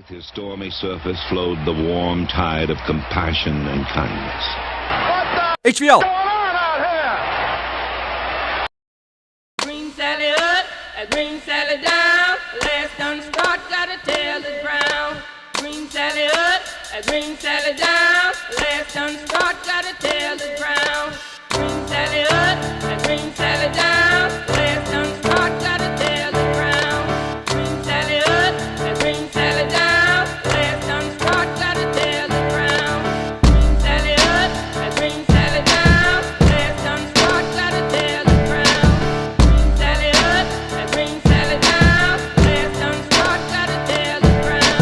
Beneath his stormy surface flowed the warm tide of compassion and kindness. HVL. Going on out here? Green Sally up, a green Sally down. Last done start, gotta tell the ground. Green Sally up, a green Sally down. Last done start, gotta tell the ground. Green Sally up, a green Sally down. Last done start, gotta tell the ground. Green Sally up, a green Sally down. Last done start, gotta tell the ground. Green Sally up, a green Sally down. Last done start, gotta tell the ground. Green Sally up, a green Sally down. Last done start, gotta tell the ground.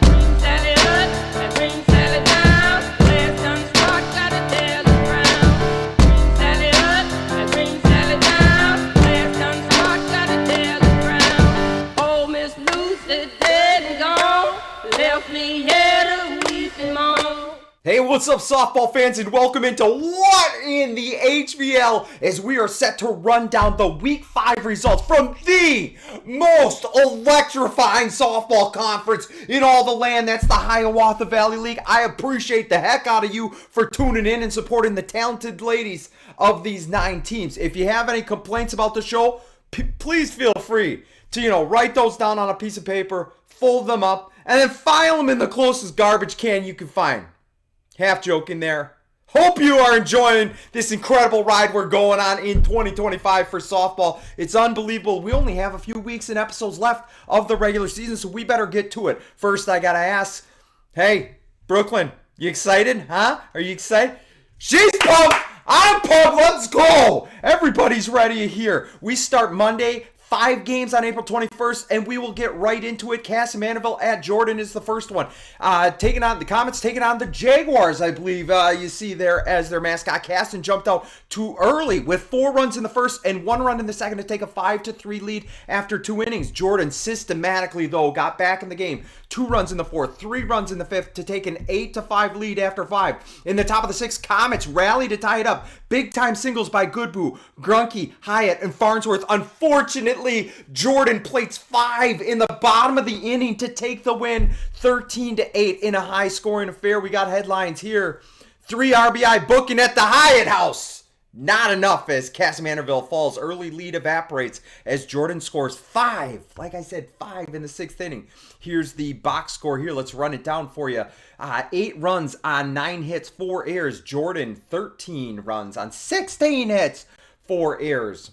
Green Sally up, a green Sally down. Last done start, gotta tell the ground. Green Sally up, a green Sally down. Last done start, gotta tell the ground. Old Miss Lucy dead and gone, left me here to weep and moan. Hey, what's up, softball fans, and welcome into What in the HVL as we are set to run down the Week 5 results from the most electrifying softball conference in all the land. That's the Hiawatha Valley League. I appreciate the heck out of you for tuning in and supporting the talented ladies of these 9 teams. If you have any complaints about the show, please feel free to, write those down on a piece of paper, fold them up, and then file them in the closest garbage can you can find. Half joking there. Hope you are enjoying this incredible ride we're going on in 2025 for softball. It's unbelievable. We only have a few weeks and episodes left of the regular season, so we better get to it. First, I gotta ask, hey, Brooklyn, you excited? Huh? Are you excited? She's pumped! I'm pumped! Let's go! Everybody's ready here. We start Monday. 5 games on April 21st, and we will get right into it. Cass Mandeville at Jordan is the first one. Taking on the Jaguars, I believe you see there as their mascot. Caston jumped out too early with 4 runs in the first and 1 run in the second to take a 5-3 lead after 2 innings. Jordan systematically, though, got back in the game. 2 runs in the fourth, 3 runs in the fifth to take an 8-5 lead after 5. In the top of the 6th, Comets rallied to tie it up. Big-time singles by Goodhue, Grunke, Hyatt, and Farnsworth. Unfortunately, Jordan plates 5 in the bottom of the inning to take the win, 13-8 in a high-scoring affair. We got headlines here. 3 RBI booking at the Hyatt House. Not enough as Cass Mandeville falls. Early lead evaporates as Jordan scores 5. Like I said, 5 in the 6th inning. Here's the box score here. Let's run it down for you. 8 runs on 9 hits, 4 errors. Jordan, 13 runs on 16 hits, 4 errors.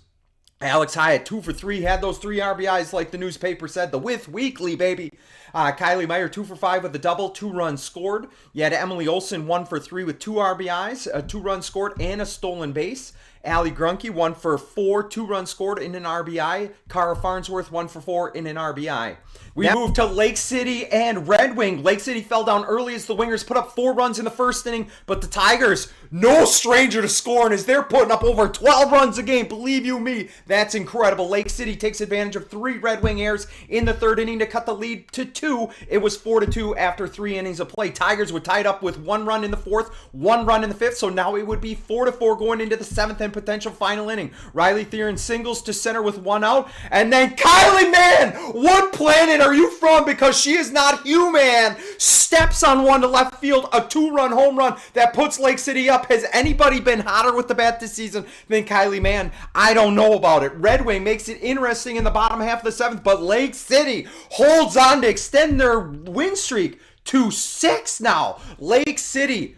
Alex Hyatt, 2 for 3, had those 3 RBIs like the newspaper said. The With Weekly, baby. Kaylee Meyer, 2 for 5 with a double, 2 runs scored. You had Emily Olsen, 1 for 3 with 2 RBIs, 2 runs scored, and a stolen base. Allie Grunke, 1 for 4, 2 runs scored in an RBI. Cara Farnsworth, 1 for 4 in an RBI. We move to Lake City and Red Wing. Lake City fell down early as the Wingers put up 4 runs in the first inning, but the Tigers, no stranger to scoring as they're putting up over 12 runs a game. Believe you me, that's incredible. Lake City takes advantage of 3 Red Wing errors in the 3rd inning to cut the lead to 2. It was 4-2 after 3 innings of play. Tigers were tied up with 1 run in the 4th, 1 run in the 5th, so now it would be 4-4 going into the 7th and potential final inning. Riley Theron singles to center with 1 out, and then Kylie, man, what planet are you from? Because she is not human. Steps on one to left field, a 2-run home run that puts Lake City up. Has anybody been hotter with the bat this season than Kylie Mann? I don't know about it. Red Wing makes it interesting in the bottom half of the 7th, but Lake City holds on to extend their win streak to 6 now. Lake City,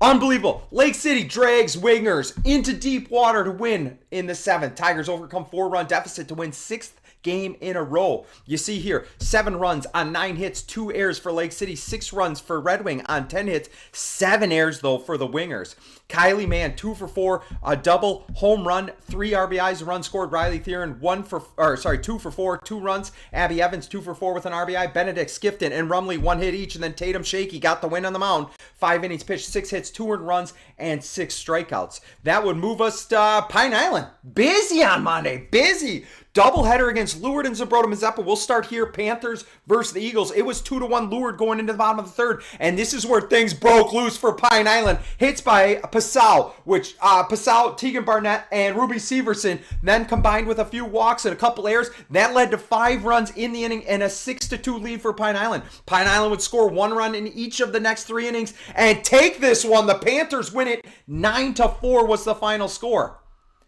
unbelievable. Lake City drags Wingers into deep water to win in the 7th. Tigers overcome 4-run deficit to win 6th game in a row. You see here, 7 runs on 9 hits, 2 errors for Lake City, 6 runs for Red Wing on 10 hits, 7 errors though for the Wingers. Kylie Mann, 2 for 4, a double, home run, 3 RBIs, a run scored. Riley Theron, 2 for 4, 2 runs. Abby Evans, 2 for 4 with an RBI. Benedict, Skifton, and Rumley, 1 hit each, and then Tatum Shaky got the win on the mound. 5 innings pitched, 6 hits, 2 earned runs, and 6 strikeouts. That would move us to Pine Island. Busy on Monday, busy. Doubleheader against Lourdes and Zembroda-Mazeppa. We'll start here. Panthers versus the Eagles. It was 2-1 Lourdes going into the bottom of the third. And this is where things broke loose for Pine Island. Hits by Passau, which Passau, Tegan Barnett, and Ruby Severson then combined with a few walks and a couple errors. That led to 5 runs in the inning and a 6-2 lead for Pine Island. Pine Island would score 1 run in each of the next 3 innings and take this one. The Panthers win it. 9-4 was the final score.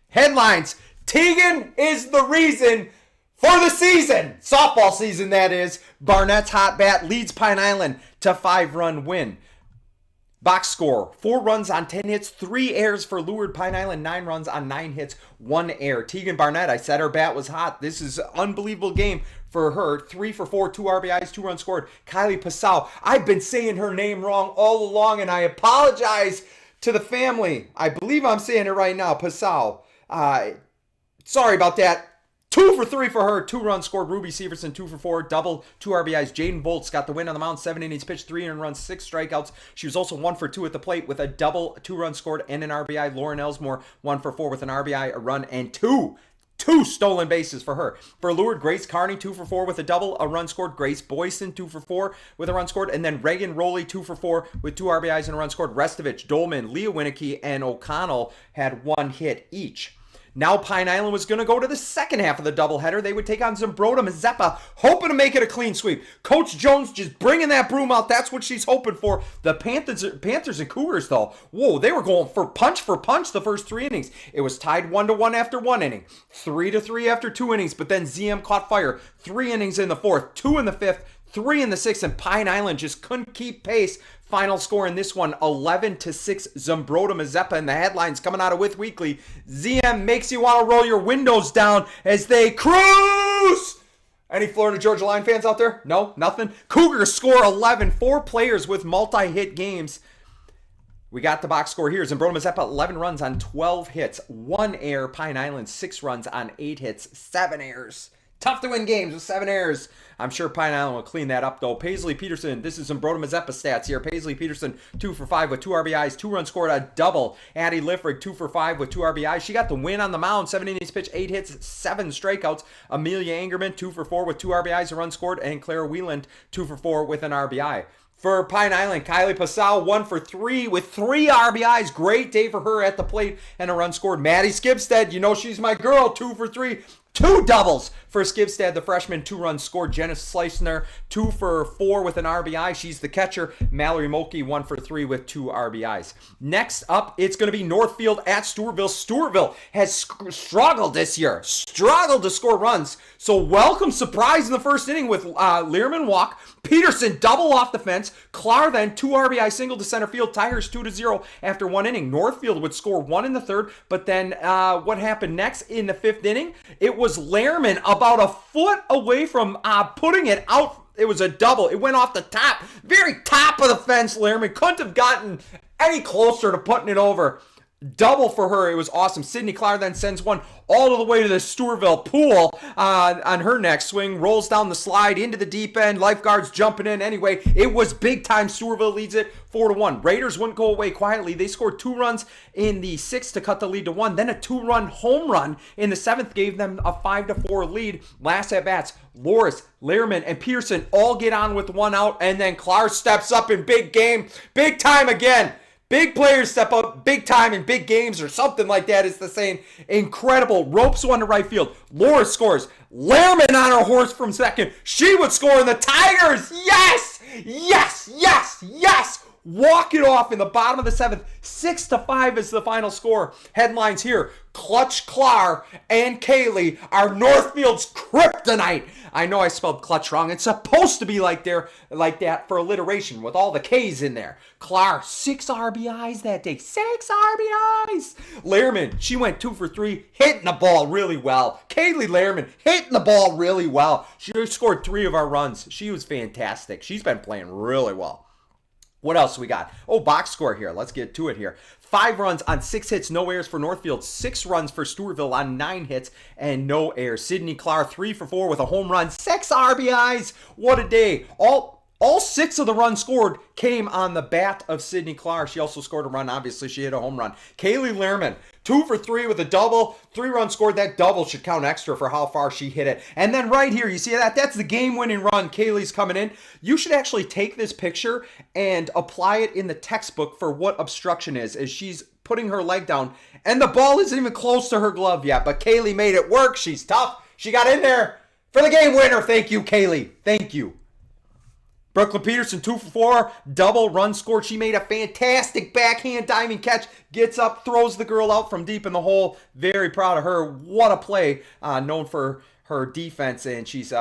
Headlines. Tegan is the reason for the season. Softball season, that is. Barnett's hot bat leads Pine Island to 5-run win. Box score, 4 runs on 10 hits, 3 errors for Lourdes. Pine Island, 9 runs on 9 hits, 1 error. Tegan Barnett, I said her bat was hot. This is an unbelievable game for her. 3 for 4, 2 RBIs, 2 runs scored. Kaylee Passau, I've been saying her name wrong all along, and I apologize to the family. I believe I'm saying it right now, Passau. Sorry about that. 2 for 3 for her. 2 runs scored. Ruby Severson, 2 for 4. Double, 2 RBIs. Jaden Volts got the win on the mound. 7 innings pitched, 3 earned runs, 6 strikeouts. She was also 1 for 2 at the plate with a double, 2 runs scored, and an RBI. Lauren Elsmore, 1 for 4 with an RBI, a run, and 2 stolen bases for her. For Lourdes, Grace Carney, 2 for 4 with a double, a run scored. Grace Boyson, 2 for 4 with a run scored. And then Reagan Rowley, 2 for 4 with 2 RBIs and a run scored. Restovich, Dolman, Leah Winicky, and O'Connell had 1 hit each. Now Pine Island was going to go to the second half of the doubleheader. They would take on Zembroda-Mazeppa, hoping to make it a clean sweep. Coach Jones just bringing that broom out. That's what she's hoping for. The Panthers and Cougars, though, whoa, they were going for punch the first 3 innings. It was tied 1-1 after 1 inning, 3-3 after 2 innings, but then ZM caught fire. 3 innings in the 4th, 2 in the 5th, 3 in the 6th, and Pine Island just couldn't keep pace. Final score in this one, 11-6, Zembroda-Mazeppa. And the headlines coming out of With Weekly. ZM makes you want to roll your windows down as they cruise. Any Florida Georgia Line fans out there? No? Nothing? Cougars score 11. 4 players with multi-hit games. We got the box score here. Zembroda-Mazeppa, 11 runs on 12 hits. 1 error. Pine Island, 6 runs on 8 hits. 7 errors. Tough to win games with 7 errors. I'm sure Pine Island will clean that up, though. Paisley Peterson, this is Zembroda-Mazeppa stats here. Paisley Peterson, 2 for 5 with 2 RBIs, 2 runs scored, a double. Addie Liffrig, 2 for 5 with 2 RBIs. She got the win on the mound. 7 innings pitched, 8 hits, 7 strikeouts. Amelia Angerman, 2 for 4 with 2 RBIs, a run scored. And Clara Wieland, 2 for 4 with an RBI. For Pine Island, Kylie Passau, 1 for 3 with 3 RBIs. Great day for her at the plate and a run scored. Maddie Skibstead, you know she's my girl, 2 for 3. 2 doubles for Skibstead, the freshman. 2 runs scored. Jenna Sleisner, 2 for 4 with an RBI. She's the catcher. Mallory Mulkey, 1 for 3 with 2 RBIs. Next up, it's going to be Northfield at Stewartville. Stewartville has struggled this year. Struggled to score runs. So welcome surprise in the first inning with Learman walk. Peterson double off the fence. Clark then 2 RBI single to center field. Tigers 2-0 after 1 inning. Northfield would score 1 in the 3rd. But then what happened next in the 5th inning? It was Lehrman about a foot away from putting it out. It was a double. It went off the top, very top of the fence. Lehrman couldn't have gotten any closer to putting it over. Double for her. It was awesome. Sydney Clark then sends one all the way to the Stewartville pool on her next swing. Rolls down the slide into the deep end. Lifeguards jumping in. Anyway, it was big time. Stewartville leads it 4-1. Raiders wouldn't go away quietly. They scored 2 runs in the 6th to cut the lead to 1. Then a 2-run home run in the 7th gave them a 5-4 lead. Last at bats, Lourdes, Lehrman, and Pearson all get on with 1 out. And then Clark steps up in big game. Big time again. Big players step up big time in big games or something like that is the saying. Incredible. Ropes one to right field. Lourdes scores. Lehrman on her horse from second. She would score in the Tigers. Yes! Yes! Yes! Yes! Walk it off in the bottom of the 7th. 6-5 is the final score. Headlines here. Clutch Clark and Kaylee are Northfield's kryptonite. I know I spelled clutch wrong. It's supposed to be like that for alliteration with all the K's in there. Clark, 6 RBIs that day. 6 RBIs. Lehrman, she went 2 for 3, hitting the ball really well. Kaylee Lehrman, hitting the ball really well. She scored 3 of our runs. She was fantastic. She's been playing really well. What else we got? Oh, box score here. Let's get to it here. 5 runs on 6 hits, no errors for Northfield. 6 runs for Stewartville on 9 hits and no errors. Sydney Clark, 3 for 4 with a home run. 6 RBIs. What a day. All 6 of the runs scored came on the bat of Sydney Clark. She also scored a run. Obviously, she hit a home run. Kaylee Lehrman, 2 for 3 with a double, 3-run scored. That double should count extra for how far she hit it. And then right here, you see that? That's the game-winning run. Kaylee's coming in. You should actually take this picture and apply it in the textbook for what obstruction is, as she's putting her leg down, and the ball isn't even close to her glove yet, but Kaylee made it work. She's tough. She got in there for the game winner. Thank you, Kaylee. Thank you. Brooklyn Peterson, 2 for 4, double run scored. She made a fantastic backhand diving catch, gets up, throws the girl out from deep in the hole. Very proud of her. What a play, known for her defense, and she's,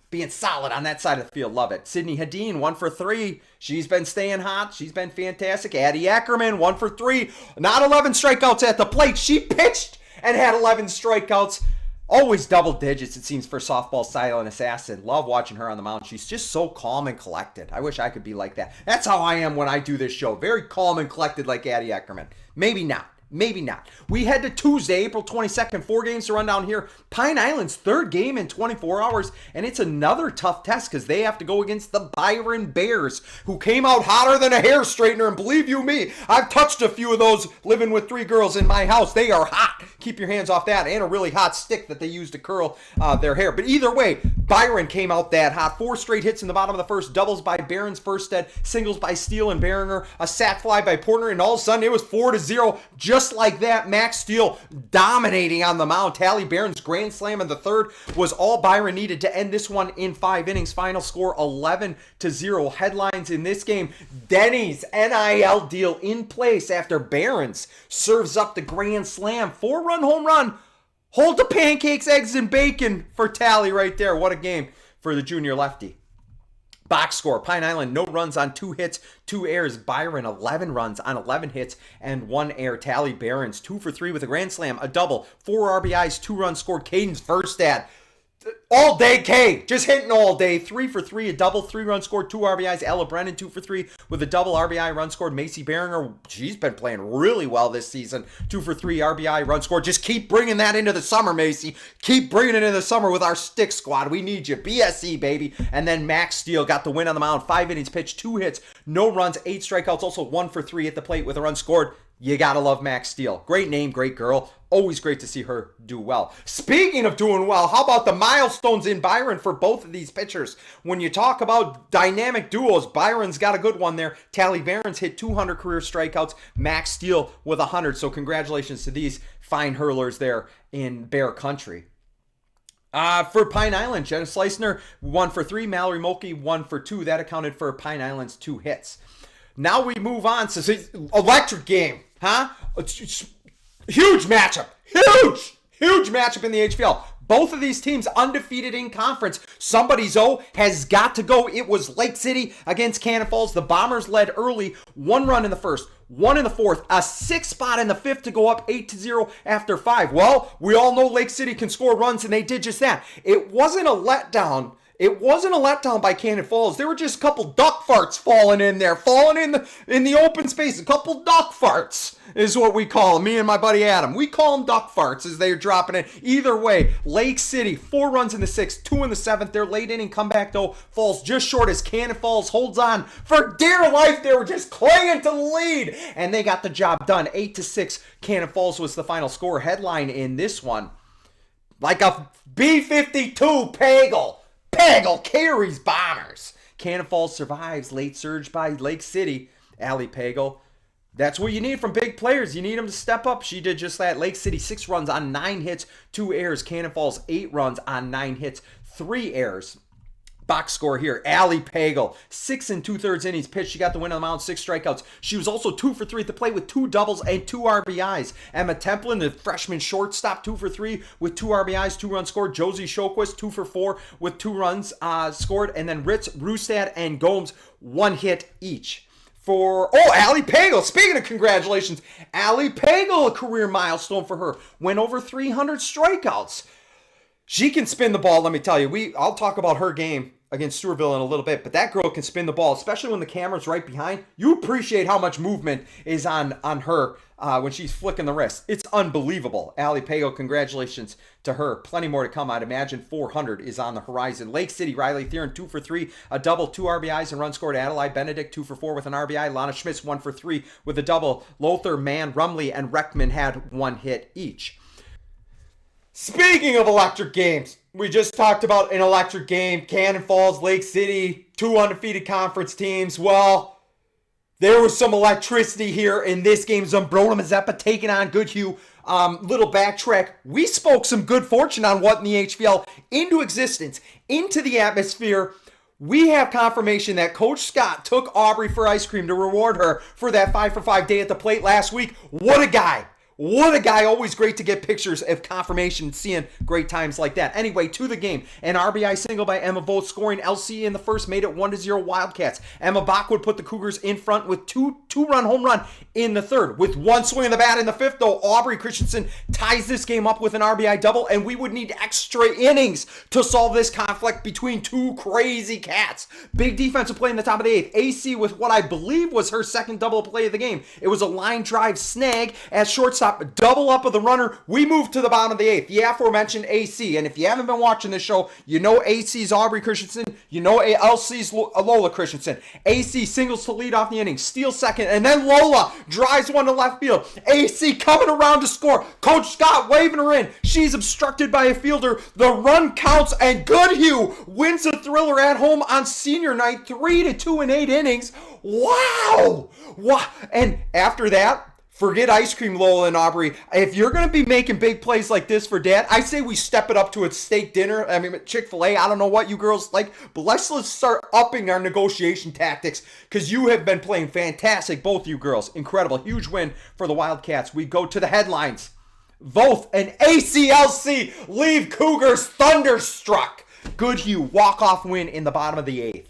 being solid on that side of the field. Love it. Sydney Hadeen, 1 for 3. She's been staying hot. She's been fantastic. Addie Ackerman, 1 for 3. Not 11 strikeouts at the plate. She pitched and had 11 strikeouts. Always double digits, it seems, for softball silent assassin. Love watching her on the mound. She's just so calm and collected. I wish I could be like that. That's how I am when I do this show. Very calm and collected like Addie Ackerman. Maybe not. Maybe not. We head to Tuesday, April 22nd. 4 games to run down here. Pine Island's 3rd game in 24 hours. And it's another tough test because they have to go against the Byron Bears, who came out hotter than a hair straightener. And believe you me, I've touched a few of those living with 3 girls in my house. They are hot. Keep your hands off that. And a really hot stick that they use to curl their hair. But either way, Byron came out that hot. 4 straight hits in the bottom of the first. Doubles by Barron's Firstead. Singles by Steele and Behringer. A sac fly by Porter. And all of a sudden, it was 4-0. Just like that, Max Steele dominating on the mound. Tally Barron's grand slam in the 3rd was all Byron needed to end this one in 5 innings. Final score 11-0. Headlines in this game: Denny's NIL deal in place after Barron's serves up the grand slam. 4-run home run. Hold the pancakes, eggs, and bacon for Tally right there. What a game for the junior lefty. Box score: Pine Island, no runs on 2 hits, 2 errors. Byron, 11 runs on 11 hits and 1 error. Tally Barron's 2 for 3 with a grand slam, a double, 4 RBIs, 2 runs scored. Caden's Firstead, all day K, just hitting all day. 3 for 3, a double, 3 runs scored, 2 RBIs. Ella Brennan, 2 for 3 with a double, RBI, run scored. Macy Behringer, she's been playing really well this season. 2 for 3, RBI, run scored. Just keep bringing that into the summer, Macy. Keep bringing it into the summer with our stick squad. We need you. BSE, baby. And then Max Steele got the win on the mound. 5 innings pitched, 2 hits, no runs, 8 strikeouts. Also 1 for 3 at the plate with a run scored. You gotta love Max Steele. Great name, great girl. Always great to see her do well. Speaking of doing well, how about the milestones in Byron for both of these pitchers? When you talk about dynamic duos, Byron's got a good one there. Tally Barron's hit 200 career strikeouts. Max Steele with 100. So congratulations to these fine hurlers there in Bear Country. For Pine Island, Jenna Slicner, 1 for 3. Mallory Mulkey, 1 for 2. That accounted for Pine Island's 2 hits. Now we move on to electric game, huh? Huge matchup. Huge matchup in the HVL. Both of these teams undefeated in conference. Somebody's O has got to go. It was Lake City against Cannon Falls. The Bombers led early. 1 run in the first, 1 in the fourth, a 6 spot in the 5th to go up 8-0 after 5. Well, we all know Lake City can score runs, and they did just that. It wasn't a letdown. It wasn't a letdown by Cannon Falls. There were just a couple duck farts falling in there, falling in the open space. A couple duck farts is what we call them, me and my buddy Adam. We call them duck farts as they're dropping in. Either way, Lake City, 4 runs in the 6th, 2 in the 7th. Their late inning comeback, though, falls just short as Cannon Falls holds on for dear life. They were just clinging to the lead, and they got the job done. 8-6, Cannon Falls was the final score. Headline in this one: like a B-52 Pagel carries Bombers. Cannon Falls survives late surge by Lake City. Allie Pagel. That's what you need from big players. You need them to step up. She did just that. Lake City, 6 runs on 9 hits, 2 errors. Cannon Falls, 8 runs on 9 hits, 3 errors. Box score here: Allie Pagel, 6 2/3 innings pitched. She got the win on the mound, 6 strikeouts. She was also 2 for 3 at the plate with 2 doubles and 2 RBIs. Emma Templin, the freshman shortstop, 2 for 3 with 2 RBIs, 2 runs scored. Josie Shoquist, 2 for 4 with 2 runs scored. And then Ritz, Rustad, and Gomes, 1 hit each. Allie Pagel, speaking of congratulations, Allie Pagel, a career milestone for her, went over 300 strikeouts. She can spin the ball, let me tell you. I'll talk about her game against Stewartville in a little bit, but that girl can spin the ball, especially when the camera's right behind. You appreciate how much movement is on her when she's flicking the wrist. It's unbelievable. Allie Pago, congratulations to her. Plenty more to come. I'd imagine 400 is on the horizon. Lake City, Riley Theron, 2 for 3, a double, 2 RBIs and run scored. Adelaide Benedict, 2 for 4 with an RBI. Lana Schmitz, 1 for 3 with a double. Lothar, Mann, Rumley, and Reckman had 1 hit each. Speaking of electric games, we just talked about an electric game. Cannon Falls, Lake City, 2 undefeated conference teams. Well, there was some electricity here in this game. Zumbrota-Mazeppa taking on Goodhue. Little backtrack. We spoke some good fortune on what in the HVL into existence, into the atmosphere. We have confirmation that Coach Scott took Aubrey for ice cream to reward her for that 5 for 5 day at the plate last week. What a guy. What a guy. Always great to get pictures of confirmation, seeing great times like that. Anyway, to the game. An RBI single by Emma Voth, scoring LC in the first, made it 1-0 Wildcats. Emma Bach would put the Cougars in front with two-run home run in the third. With 1 swing of the bat in the fifth, though, Aubrey Christensen ties this game up with an RBI double, and we would need extra innings to solve this conflict between 2 crazy cats. Big defensive play in the top of the 8th. AC with what I believe was her second double play of the game. It was a line drive snag at shortstop. Double up of the runner. We move to the bottom of the 8th. The aforementioned AC. And if you haven't been watching this show, you know AC's Aubrey Christensen. You know LC's Lola Christensen. AC singles to lead off the inning. Steals second. And then Lola drives one to left field. AC coming around to score. Coach Scott waving her in. She's obstructed by a fielder. The run counts. And Goodhue wins the thriller at home on senior night. 3-2 in 8 innings. Wow. And after that, forget ice cream, Lola and Aubrey. If you're going to be making big plays like this for Dad, I say we step it up to a steak dinner. I mean, Chick-fil-A, I don't know what you girls like, but let's start upping our negotiation tactics because you have been playing fantastic, both you girls. Incredible. Huge win for the Wildcats. We go to the headlines. Voth and ACLC leave Cougars thunderstruck. Goodhue walk-off win in the bottom of the 8th.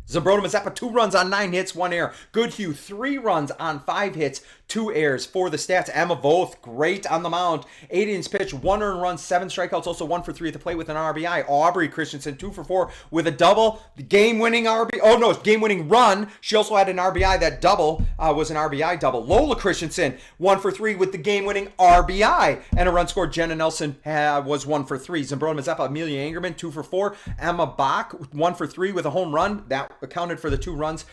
Zumbrota-Mazeppa, 2 runs on 9 hits, 1 error. Goodhue, 3 runs on 5 hits, 2 errors for the stats. Emma Voth, great on the mound. 8 innings pitched, 1 earned run, 7 strikeouts, also 1 for 3 at the plate with an RBI. Aubrey Christensen, 2 for 4 with a double. The game-winning game-winning run. She also had an RBI. That double was an RBI double. Lola Christensen, 1 for 3 with the game-winning RBI. And a run scored. Jenna Nelson was 1 for 3. Zumbrota-Mazeppa, Amelia Angerman, 2 for 4. Emma Bach, 1 for 3 with a home run. That accounted for the 2 runs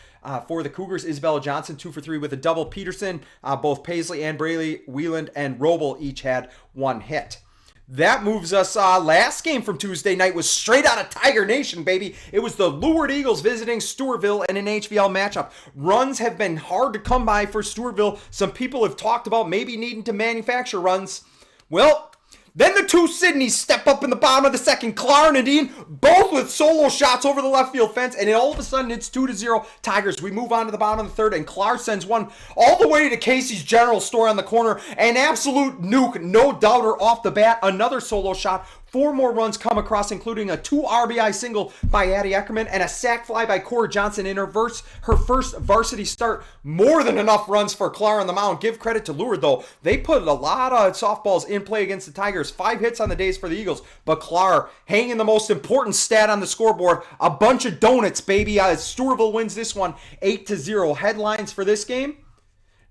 for the Cougars. Isabella Johnson, 2 for 3 with a double. Peterson, both Paisley and Braley, Wieland, and Roble each had 1 hit. That moves us, last game from Tuesday night was straight out of Tiger Nation, baby. It was the Lourdes Eagles visiting Stewartville in an HVL matchup. Runs have been hard to come by for Stewartville. Some people have talked about maybe needing to manufacture runs. Well, then the 2 Sydneys step up in the bottom of the second. Clara and Nadine, both with solo shots over the left field fence, and then all of a sudden it's 2-0 Tigers. We move on to the bottom of the 3rd, and Clara sends one all the way to Casey's General Store on the corner. An absolute nuke, no doubter off the bat. Another solo shot. 4 more runs come across, including a 2 RBI single by Addie Eckerman and a sac fly by Cora Johnson in her first varsity start. More than enough runs for Clara on the mound. Give credit to Lourdes, though. They put a lot of softballs in play against the Tigers. 5 hits on the days for the Eagles, but Clara hanging the most important stat on the scoreboard. A bunch of donuts, baby. Stewartville wins this one 8-0. Headlines for this game: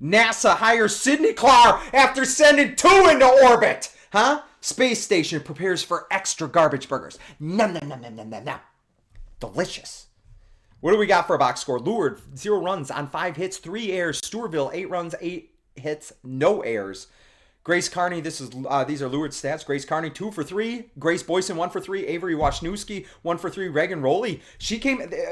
NASA hires Sydney Clark after sending 2 into orbit. Huh? Space station prepares for extra garbage burgers. Nom, nom, nom, nom, nom, nom, nom. Delicious. What do we got for a box score? Lourdes, 0 runs on 5 hits, 3 errors. Stewartville, 8 runs, 8 hits, no errors. Grace Carney, these are Lourdes stats. Grace Carney, 2 for 3. Grace Boyson, 1 for 3. Avery Wasniewski, 1 for 3. Reagan Rowley.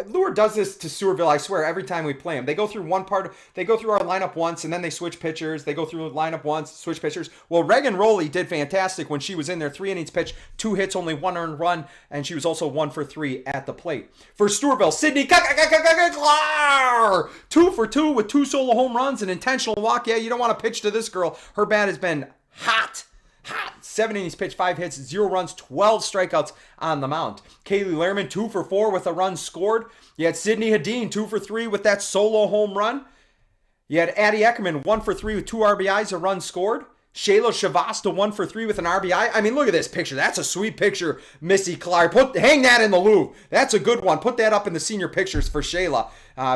Lourdes does this to Stewartville, I swear, every time we play them. They go through our lineup once, and then they switch pitchers. They go through the lineup once, switch pitchers. Well, Reagan Rowley did fantastic when she was in there. 3 innings pitched, 2 hits, only 1 earned run, and she was also 1 for 3 at the plate. For Stewartville, Sydney Clark, 2 for 2 with 2 solo home runs, an intentional walk. Yeah, you don't want to pitch to this girl. Her bat has been hot. 7 innings pitched, 5 hits, 0 runs, 12 strikeouts on the mound. Kaylee Lehrman, 2 for 4 with a run scored. You had Sydney Hadeen, 2 for 3 with that solo home run. You had Addie Eckerman, 1 for 3 with 2 RBIs, a run scored. Shayla Shavasta 1 for 3 with an RBI. I mean, look at this picture. That's a sweet picture, Missy Clark. Hang that in the Louvre. That's a good one. Put that up in the senior pictures for Shayla.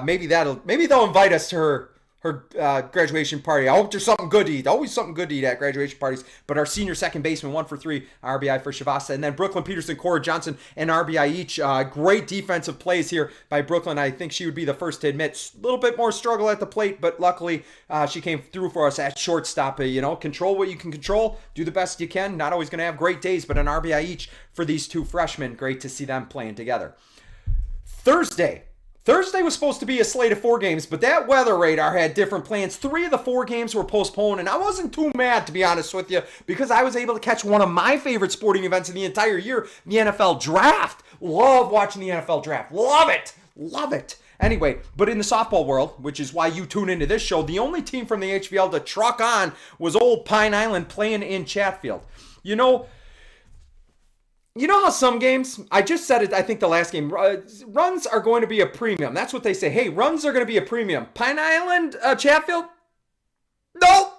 Maybe they'll invite us to her graduation party. I hope there's something good to eat. Always something good to eat at graduation parties. But our senior second baseman, 1 for 3, RBI for Shavasta. And then Brooklyn Peterson, Cora Johnson, and RBI each. Great defensive plays here by Brooklyn. I think she would be the first to admit a little bit more struggle at the plate, but luckily she came through for us at shortstop. Control what you can control. Do the best you can. Not always going to have great days, but an RBI each for these two freshmen. Great to see them playing together. Thursday was supposed to be a slate of 4 games, but that weather radar had different plans. 3 of the 4 games were postponed, and I wasn't too mad, to be honest with you, because I was able to catch one of my favorite sporting events of the entire year, the NFL Draft. Love watching the NFL Draft. Love it. Love it. Anyway, but in the softball world, which is why you tune into this show, the only team from the HVL to truck on was old Pine Island playing in Chatfield. You know how some games, I just said it, I think the last game, runs are going to be a premium. That's what they say. Hey, runs are going to be a premium. Pine Island, Chatfield? No,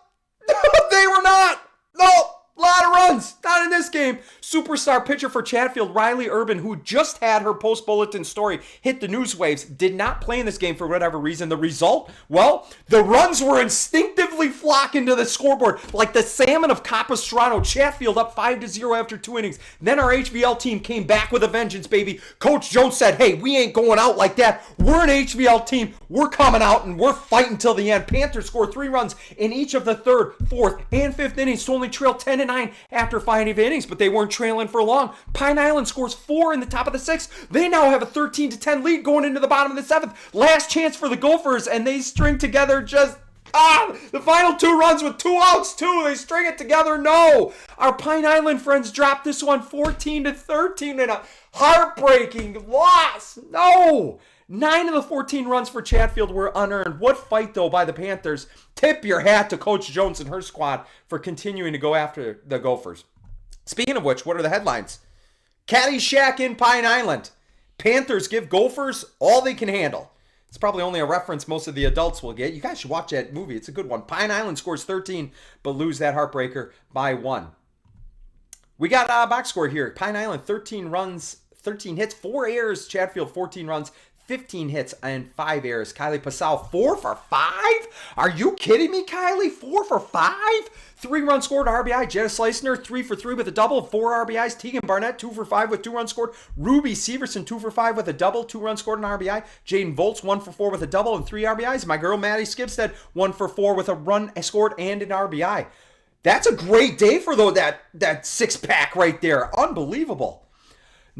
they were not. No, a lot of runs. Not in this game. Superstar pitcher for Chatfield, Riley Urban, who just had her post-bulletin story hit the news waves, did not play in this game for whatever reason. The result? Well, the runs were instinctively flocking to the scoreboard like the salmon of Capistrano. Chatfield up 5-0 after 2 innings. Then our HVL team came back with a vengeance, baby. Coach Jones said, hey, we ain't going out like that. We're an HVL team. We're coming out and we're fighting till the end. Panthers scored 3 runs in each of the 3rd, 4th, and 5th innings to only trail 10-9 after 5 innings, but they weren't trailing for long. Pine Island scores 4 in the top of the 6th. They now have a 13-10 lead going into the bottom of the 7th. Last chance for the Gophers, and they string together the final 2 runs with 2 outs too. They string it together. No, our Pine Island friends dropped this one 14-13 in a heartbreaking loss. No. 9 of the 14 runs for Chatfield were unearned. What fight, though, by the Panthers. Tip your hat to Coach Jones and her squad for continuing to go after the Gophers. Speaking of which, what are the headlines? Caddyshack in Pine Island. Panthers give Gophers all they can handle. It's probably only a reference most of the adults will get. You guys should watch that movie. It's a good one. Pine Island scores 13, but lose that heartbreaker by 1. We got a box score here. Pine Island, 13 runs, 13 hits, 4 errors. Chatfield, 14 runs, 15 hits, and 5 errors. Kylie Pascal, 4 for 5? Are you kidding me, Kylie? 4 for 5? 3 runs scored, RBI. Jadah Sleisner, 3 for 3 with a double, 4 RBIs. Tegan Barnett, 2 for 5 with 2 runs scored. Ruby Severson, 2 for 5 with a double, 2 runs scored, and RBI. Jaden Volts, 1 for 4 with a double and 3 RBIs. My girl, Maddie Skipstead, 1 for 4 with a run scored and an RBI. That's a great day for that 6-pack right there. Unbelievable.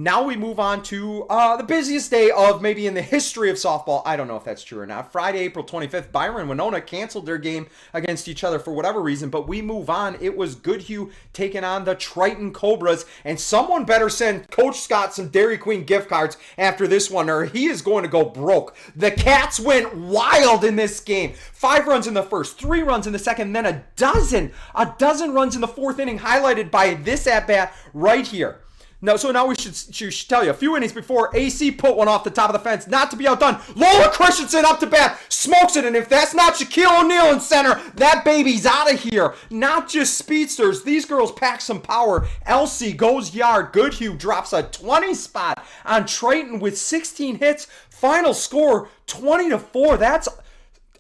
Now we move on to the busiest day of maybe in the history of softball. I don't know if that's true or not. Friday, April 25th, Byron and Winona canceled their game against each other for whatever reason, but we move on. It was Goodhue taking on the Triton Cobras, and someone better send Coach Scott some Dairy Queen gift cards after this one, or he is going to go broke. The Cats went wild in this game. 5 runs in the first, 3 runs in the second, then a dozen runs in the 4th inning, highlighted by this at-bat right here. No, so now we should tell you, a few innings before, AC put one off the top of the fence, not to be outdone. Lola Christensen up to bat, smokes it, and if that's not Shaquille O'Neal in center, that baby's out of here. Not just speedsters, these girls pack some power. Elsie goes yard. Goodhue drops a 20 spot on Triton with 16 hits. Final score, 20-4.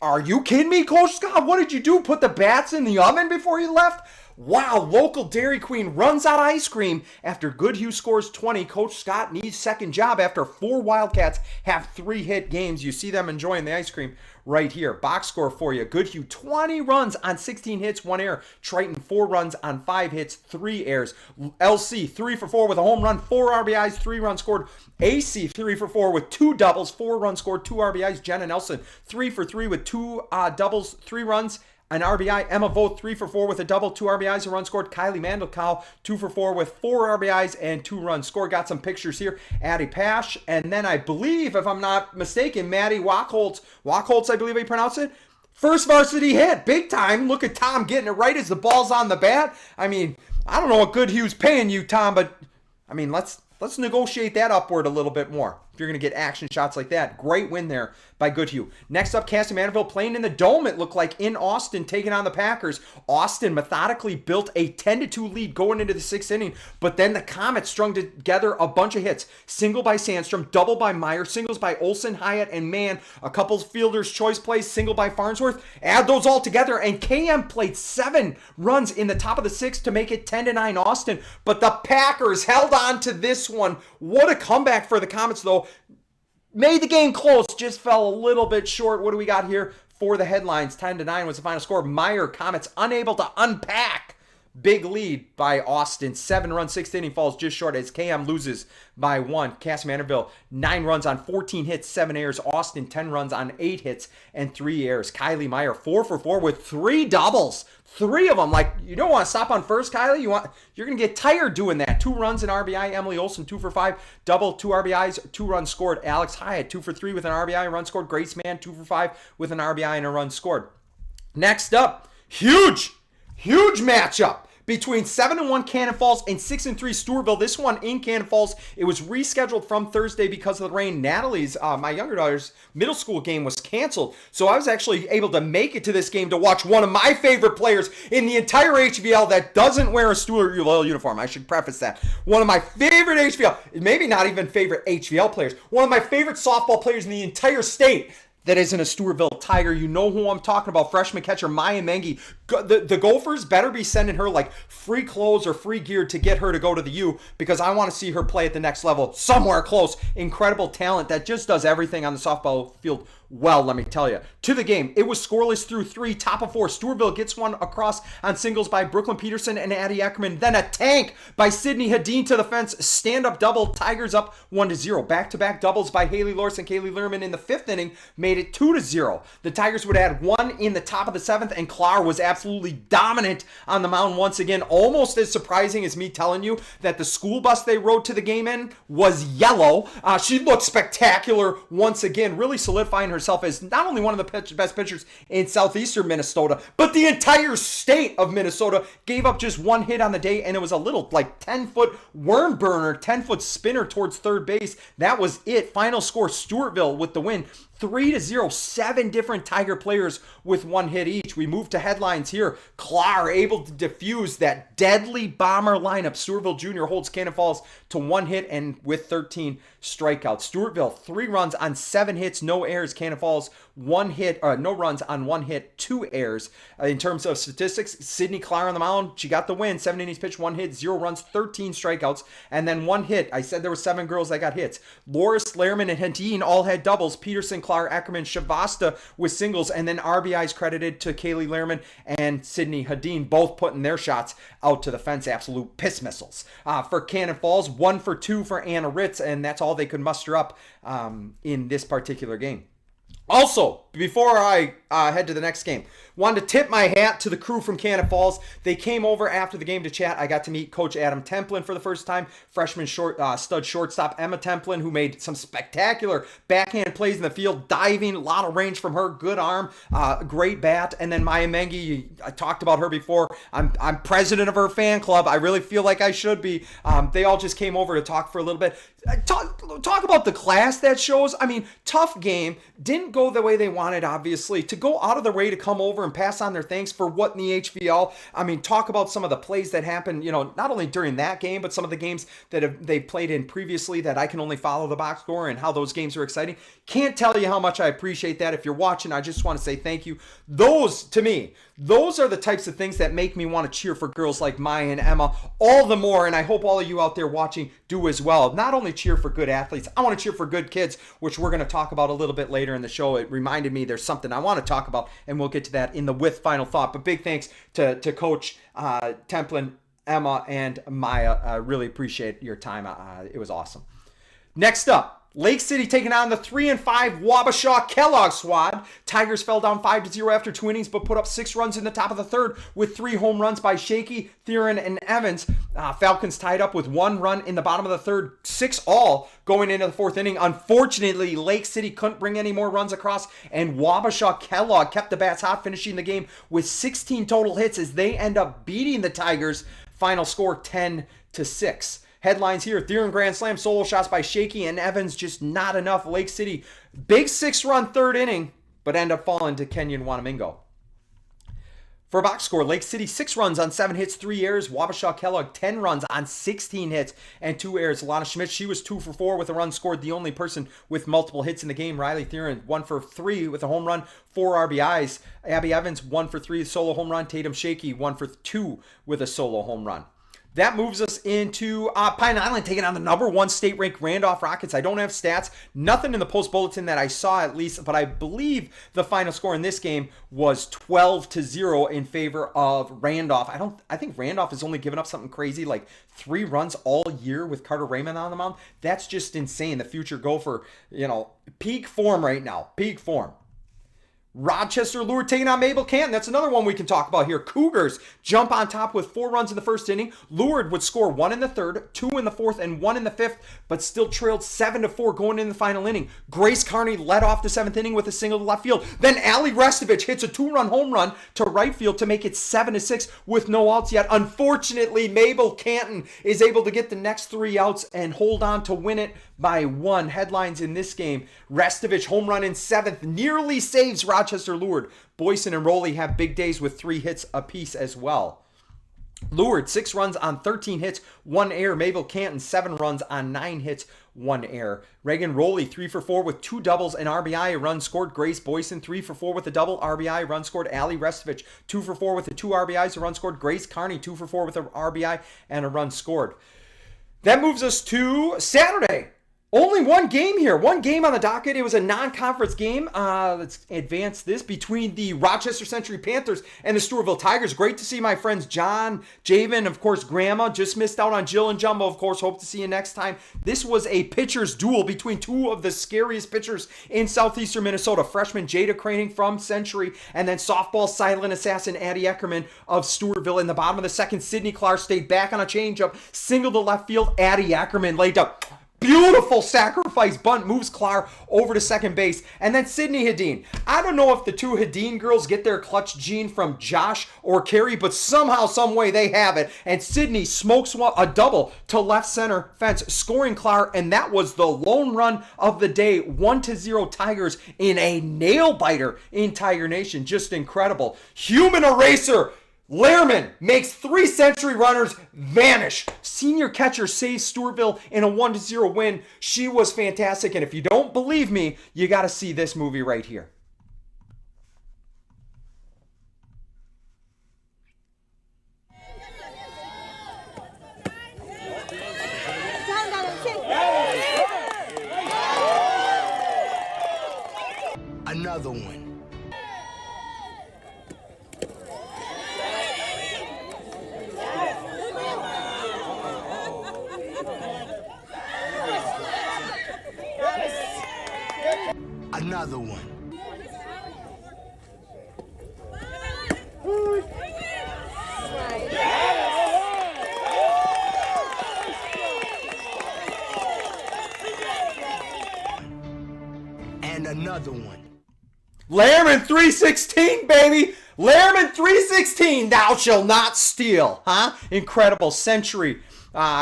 Are you kidding me, Coach Scott? What did you do? Put the bats in the oven before you left? Wow, local Dairy Queen runs out of ice cream after Goodhue scores 20. Coach Scott needs second job after 4 Wildcats have 3 hit games. You see them enjoying the ice cream right here. Box score for you. Goodhue 20 runs on 16 hits, 1 error. Triton 4 runs on 5 hits, 3 errors. LC 3 for 4 with a home run, 4 RBIs, 3 runs scored. AC 3 for 4 with 2 doubles, 4 runs scored, 2 RBIs. Jenna Nelson 3 for 3 with 2 doubles, 3 runs. An RBI. Emma Vogt 3 for 4 with a double, 2 RBIs, a run scored. Kylie Mandelkow 2 for 4 with 4 RBIs and 2 runs scored. Got some pictures here. Addie Pash, and then I believe, if I'm not mistaken, Maddie Wachholtz, I believe I pronounce it. First varsity hit, big time. Look at Tom getting it right as the ball's on the bat. I mean, I don't know what Goodhue's paying you, Tom, but I mean, let's negotiate that upward a little bit more. if you're going to get action shots like that. Great win there by Goodhue. Next up, Cass-Manitouville playing in the Dome, it looked like, in Austin, taking on the Packers. Austin methodically built a 10-2 lead going into the 6th inning, but then the Comets strung together a bunch of hits. Single by Sandstrom, double by Meyer, singles by Olsen, Hyatt, and Mann. A couple fielders' choice plays, single by Farnsworth. Add those all together, and KM played 7 runs in the top of the 6th to make it 10-9 Austin. But the Packers held on to this one. What a comeback for the Comets, though. Made the game close, just fell a little bit short. What do we got here for the headlines? 10-9 was the final score. Meyer, Comets unable to unpack. Big lead by Austin. 7-run, 6th inning falls just short as KM loses by 1. Cass-Manitouville, 9 runs on 14 hits, 7 errors. Austin, 10 runs on 8 hits and 3 errors. Kaylee Meyer, 4 for 4 with 3 doubles. 3 of them. Like, you don't want to stop on first, Kaylee. You're going to get tired doing that. 2 runs in RBI. Emily Olsen, 2 for 5. Double, 2 RBIs, 2 runs scored. Alex Hyatt, 2 for 3 with an RBI, run scored. Grace Mann, 2 for 5 with an RBI and a run scored. Next up, huge matchup between 7-1 Cannon Falls and 6-3 Stewartville. This one in Cannon Falls, it was rescheduled from Thursday because of the rain. Natalie's, my younger daughter's middle school game was canceled. So I was actually able to make it to this game to watch one of my favorite players in the entire HVL that doesn't wear a Stewartville uniform. I should preface that. One of my favorite HVL, maybe not even favorite HVL players, one of my favorite softball players in the entire state that isn't a Stewartville Tiger. You know who I'm talking about. Freshman catcher Maya Mengi. The Gophers better be sending her like free clothes or free gear to get her to go to the U, because I want to see her play at the next level somewhere close. Incredible talent that just does everything on the softball field well, let me tell you. To the game, it was scoreless through 3, top of 4. Stewartville gets one across on singles by Brooklyn Peterson and Addie Ackerman. Then a tank by Sydney Hadeen to the fence. Stand-up double. Tigers up 1-0. Back-to-back doubles by Haley Lourdes and Kaylee Lerman in the 5th inning made it 2-0. The Tigers would add 1 in the top of the 7th, and Clar was absolutely dominant on the mound once again. Almost as surprising as me telling you that the school bus they rode to the game in was yellow. She looked spectacular once again, really solidifying herself as not only one of the best pitchers in southeastern Minnesota, but the entire state of Minnesota. Gave up just 1 hit on the day, and it was a little like 10-foot worm burner, 10-foot spinner towards third base. That was it. Final score, Stewartville with the win. 3-0, 7 different Tiger players with 1 hit each. We move to headlines here. Clar able to defuse that deadly bomber lineup. Stewartville Jr. holds Cannon Falls to 1 hit and with 13 strikeouts. Stewartville, 3 runs on 7 hits, no errors. Cannon Falls, 1 hit, no runs on 1 hit, 2 errors. In terms of statistics, Sydney Clar on the mound, she got the win. 7 innings pitched, 1 hit, 0 runs, 13 strikeouts, and then 1 hit. I said there were 7 girls that got hits. Loris, Lehrman, and Hadeen all had doubles. Peterson, Clar, Ackerman, Shavasta with singles, and then RBIs credited to Kaylee Lehrman and Sydney Hadeen, both putting their shots out to the fence. Absolute piss missiles. For Cannon Falls, 1 for 2 for Anna Ritz, and that's all they could muster up in this particular game. Also, before I head to the next game, wanted to tip my hat to the crew from Cannon Falls. They came over after the game to chat. I got to meet Coach Adam Templin for the first time, freshman stud shortstop Emma Templin, who made some spectacular backhand plays in the field, diving, a lot of range from her, good arm, great bat. And then Maya Mengi, I talked about her before. I'm president of her fan club. I really feel like I should be. They all just came over to talk for a little bit. Talk about the class that shows. I mean, tough game. Didn't go the way they wanted, obviously. To go out of their way to come over and pass on their thanks for what in the HVL. I mean, talk about some of the plays that happened, you know, not only during that game, but some of the games that they've played in previously that I can only follow the box score and how those games are exciting. Can't tell you how much I appreciate that. If you're watching, I just want to say thank you. Those, to me, those are the types of things that make me want to cheer for girls like Maya and Emma all the more, and I hope all of you out there watching do as well. Not only cheer for good athletes, I want to cheer for good kids, which we're going to talk about a little bit later in the show. It reminded me there's something I want to talk about, and we'll get to that in the with final thought. But big thanks to Coach Templin, Emma, and Maya. I really appreciate your time. It was awesome. Next up, Lake City taking on the 3-5 Wabasha-Kellogg squad. Tigers fell down 5-0 after 2 innings, but put up 6 runs in the top of the 3rd with 3 home runs by Shaky, Theron, and Evans. Falcons tied up with 1 run in the bottom of the 3rd, 6 all going into the 4th inning. Unfortunately, Lake City couldn't bring any more runs across, and Wabasha-Kellogg kept the bats hot, finishing the game with 16 total hits as they end up beating the Tigers. Final score 10-6. Headlines here: Theron grand slam, solo shots by Shaky and Evans, just not enough. Lake City, big 6-run third inning, but end up falling to Kenyon Wanamingo. For a box score, Lake City 6 runs on 7 hits, 3 errors. Wabasha-Kellogg 10 runs on 16 hits and 2 errors. Alana Schmidt, she was 2 for 4 with a run scored, the only person with multiple hits in the game. Riley Theron 1 for 3 with a home run, 4 RBIs. Abby Evans 1 for 3 solo home run. Tatum Shaky 1 for 2 with a solo home run. That moves us into Pine Island taking on the number 1 state-ranked Randolph Rockets. I don't have stats, nothing in the post bulletin that I saw at least, but I believe the final score in this game was 12-0 in favor of Randolph. I think Randolph has only given up something crazy like 3 runs all year with Carter Raymond on the mound. That's just insane. The future Gopher, peak form right now, peak form. Rochester Lourdes taking on Mabel-Canton. That's another one we can talk about here. Cougars jump on top with 4 runs in the first inning. Lourdes would score 1 in the third, 2 in the fourth, and 1 in the fifth, but still trailed 7-4 going into the final inning. Grace Carney led off the 7th inning with a single to left field. Then Allie Restovich hits a 2-run home run to right field to make it 7-6 with no outs yet. Unfortunately, Mabel-Canton is able to get the next 3 outs and hold on to win it by 1. Headlines in this game: Restovich home run in 7th nearly saves Rochester Lourdes. Boyson and Rowley have big days with 3 hits apiece as well. Lourdes 6 runs on 13 hits, 1 error. Mabel-Canton 7 runs on 9 hits, 1 error. Reagan Rowley 3 for 4 with 2 doubles and RBI, a run scored. Grace Boyson 3 for 4 with a double, RBI, run scored. Allie Restovich 2 for 4 with the 2 RBIs, a run scored. Grace Carney 2 for 4 with a RBI and a run scored. That moves us to Saturday. Only one game here. One game on the docket. It was a non-conference game. Let's advance this. Between the Rochester Century Panthers and the Stewartville Tigers. Great to see my friends John, Javen, of course, Grandma. Just missed out on Jill and Jumbo, of course. Hope to see you next time. This was a pitcher's duel between 2 of the scariest pitchers in southeastern Minnesota. Freshman Jadah Kroening from Century, and then softball silent assassin Addie Eckerman of Stewartville. In the bottom of the second, Sidney Clark stayed back on a changeup. Single to left field. Addie Eckerman laid up. Beautiful sacrifice bunt, moves Clark over to second base. And then Sydney Hedin. I don't know if the 2 Hedin girls get their clutch gene from Josh or Carrie, but somehow, some way they have it. And Sydney smokes a double to left center fence, scoring Clark. And that was the lone run of the day. 1-0 Tigers in a nail biter in Tiger Nation. Just incredible. Human eraser. Lehrman makes 3 Century runners vanish. Senior catcher saves Stewartville in a 1-0 win. She was fantastic. And if you don't believe me, you got to see this movie right here. Another one. Another one. And another one. Lehrman 316, baby. Lehrman 316. Thou shalt not steal. Huh? Incredible. Century.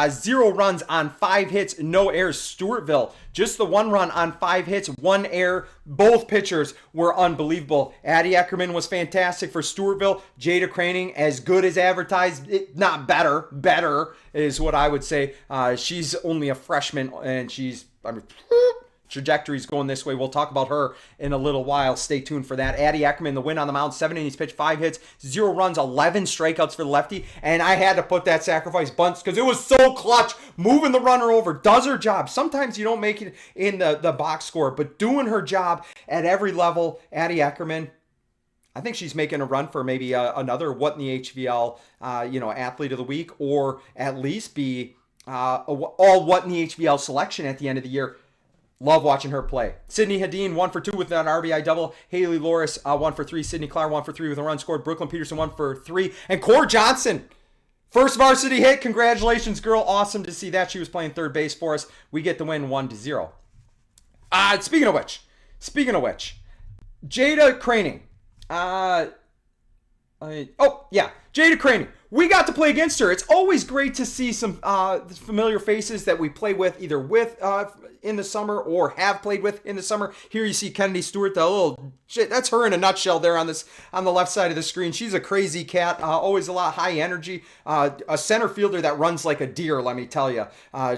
0 runs on 5 hits, no errors. Stewartville, just the 1 run on 5 hits, 1 error. Both pitchers were unbelievable. Addie Eckerman was fantastic for Stewartville. Jadah Kroening, as good as advertised, not better. Better is what I would say. She's only a freshman, and trajectory's going this way. We'll talk about her in a little while. Stay tuned for that. Addie Eckerman, the win on the mound, 7 innings pitched, 5 hits, 0 runs, 11 strikeouts for the lefty. And I had to put that sacrifice bunts because it was so clutch. Moving the runner over, does her job. Sometimes you don't make it in the box score, but doing her job at every level. Addie Eckerman, I think she's making a run for maybe another What in the HVL, athlete of the week, or at least be all What in the HVL selection at the end of the year. Love watching her play. Sydney Hedin, 1 for 2 with an RBI double. Haley Loris, 1 for 3. Sydney Clark, 1 for 3 with a run scored. Brooklyn Peterson, 1 for 3. And Core Johnson, first varsity hit. Congratulations, girl. Awesome to see that. She was playing third base for us. We get the win 1-0. Speaking of which, Jadah Kroening. Jadah Kroening, we got to play against her. It's always great to see some familiar faces that we play with, either with in the summer or have played with in the summer. Here you see Kennedy Stewart, the little shit. That's her in a nutshell there on the left side of the screen. She's a crazy cat, always a lot of high energy, a center fielder that runs like a deer, let me tell you.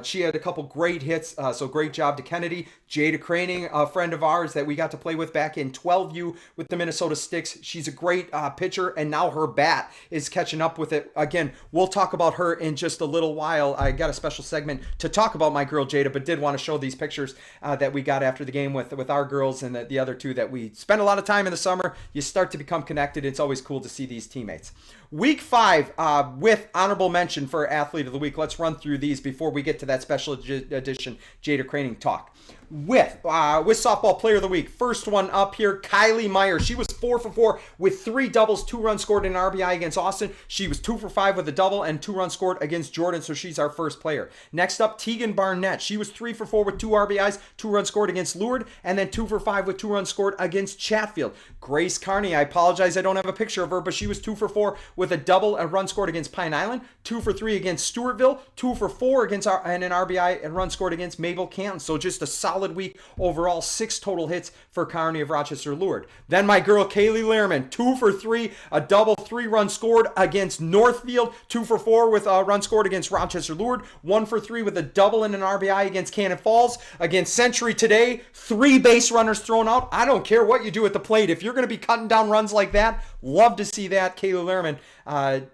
She had a couple great hits, so great job to Kennedy. Jadah Kroening, a friend of ours that we got to play with back in 12U with the Minnesota Sticks. She's a great pitcher, and now her bat is catching up with it. Again, we'll talk about her in just a little while. I got a special segment to talk about my girl Jadah, but did want to show these pictures that we got after the game with our girls and the other two that we spent a lot of time in the summer. You start to become connected. It's always cool to see these teammates. Week 5 with honorable mention for Athlete of the Week. Let's run through these before we get to that special edition Jadah Kroening talk. With softball player of the week, first one up here, Kaylee Meyer. She was 4 for 4 with 3 doubles, 2 runs scored in an RBI against Austin. She was 2 for 5 with a double and 2 runs scored against Jordan, so she's our first player. Next up, Tegan Barnett. She was 3 for 4 with 2 RBIs, 2 runs scored against Lourdes, and then 2 for 5 with 2 runs scored against Chatfield. Grace Carney, I apologize, I don't have a picture of her, but she was 2 for 4 with a double and run scored against Pine Island, 2 for 3 against Stewartville, 2 for 4 against and an RBI and run scored against Mabel-Canton. So just a solid week overall, 6 total hits for Carney of Rochester Lourdes. Then my girl Kaylee Lehrman, 2 for 3, a double, 3 runs scored against Northfield, 2 for 4 with a run scored against Rochester Lourdes, 1 for 3 with a double and an RBI against Cannon Falls. Against Century today, 3 base runners thrown out. I don't care what you do at the plate. If you're going to be cutting down runs like that, love to see that. Kaylee Lehrman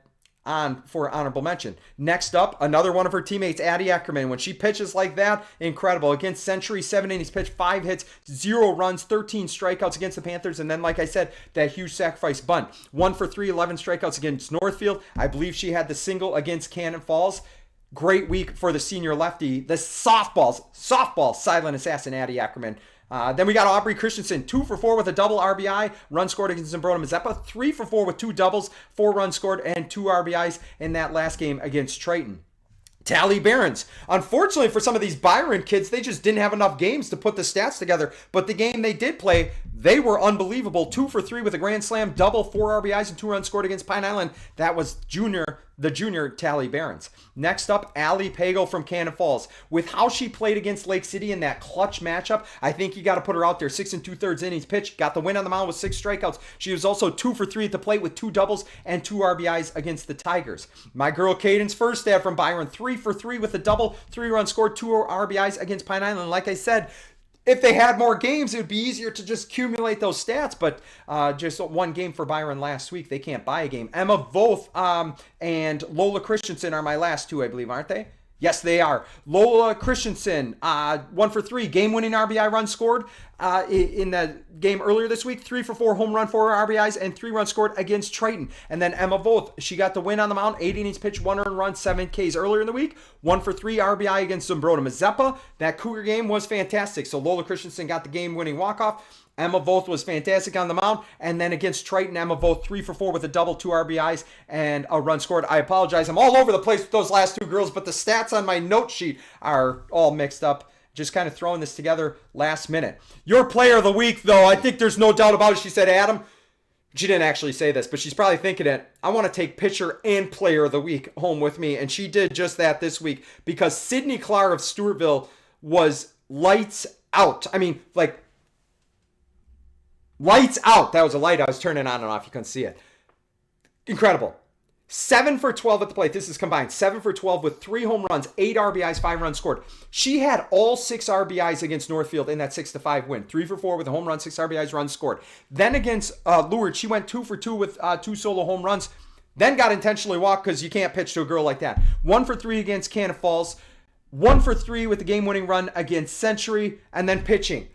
on for honorable mention. Next up, another one of her teammates, Addie Eckerman. When she pitches like that, incredible. Against Century, 7 innings pitched, 5 hits, 0 runs, 13 strikeouts against the Panthers. And then, like I said, that huge sacrifice bunt. 1 for 3, 11 strikeouts against Northfield. I believe she had the single against Cannon Falls. Great week for the senior lefty. The softball silent assassin, Addie Eckerman. Then we got Aubrey Christensen, 2 for 4 with a double RBI, run scored against Zimbrona-Mazeppa, 3 for 4 with 2 doubles, 4 runs scored, and 2 RBIs in that last game against Triton. Tally Barons. Unfortunately for some of these Byron kids, they just didn't have enough games to put the stats together. But the game they did play, they were unbelievable. 2 for 3 with a grand slam, double, 4 RBIs, and 2 runs scored against Pine Island. That was the junior Tally Barons. Next up, Allie Pagel from Cannon Falls. With how she played against Lake City in that clutch matchup, I think you got to put her out there. 6 2/3 innings pitched, got the win on the mound with 6 strikeouts. She was also 2 for 3 at the plate with 2 doubles and 2 RBIs against the Tigers. My girl Cadence Firstad from Byron, 3 for 3 with a double, 3 runs scored, 2 RBIs against Pine Island. Like I said, if they had more games, it would be easier to just accumulate those stats. But just 1 game for Byron last week. They can't buy a game. Emma Voth and Lola Christensen are my last 2, I believe, aren't they? Yes, they are. Lola Christensen, 1 for 3, game-winning RBI run scored in the game earlier this week. 3 for 4, home run, 4 RBIs, and 3 runs scored against Triton. And then Emma Voth, she got the win on the mound, 8 innings pitched, 1 earned run, 7 Ks earlier in the week. 1 for 3 RBI against Zimbrona-Mazeppa. That Cougar game was fantastic. So Lola Christensen got the game-winning walk-off. Emma Voth was fantastic on the mound. And then against Triton, Emma Voth 3 for 4 with a double, 2 RBIs, and a run scored. I apologize. I'm all over the place with those last 2 girls, but the stats on my note sheet are all mixed up. Just kind of throwing this together last minute. Your player of the week, though, I think there's no doubt about it. She said, Adam. She didn't actually say this, but she's probably thinking it. I want to take pitcher and player of the week home with me. And she did just that this week because Sydney Clark of Stewartville was lights out. I mean, like, lights out. That was a light I was turning on and off. You couldn't see it. Incredible. 7 for 12 at the plate. This is combined. 7 for 12 with 3 home runs, 8 RBIs, 5 runs scored. She had all 6 RBIs against Northfield in that 6-5 win. 3 for 4 with a home run, 6 RBIs, runs scored. Then against Lourdes, she went 2 for 2 with 2 solo home runs. Then got intentionally walked because you can't pitch to a girl like that. 1 for 3 against Cannon Falls. 1 for 3 with the game-winning run against Century. And then pitching.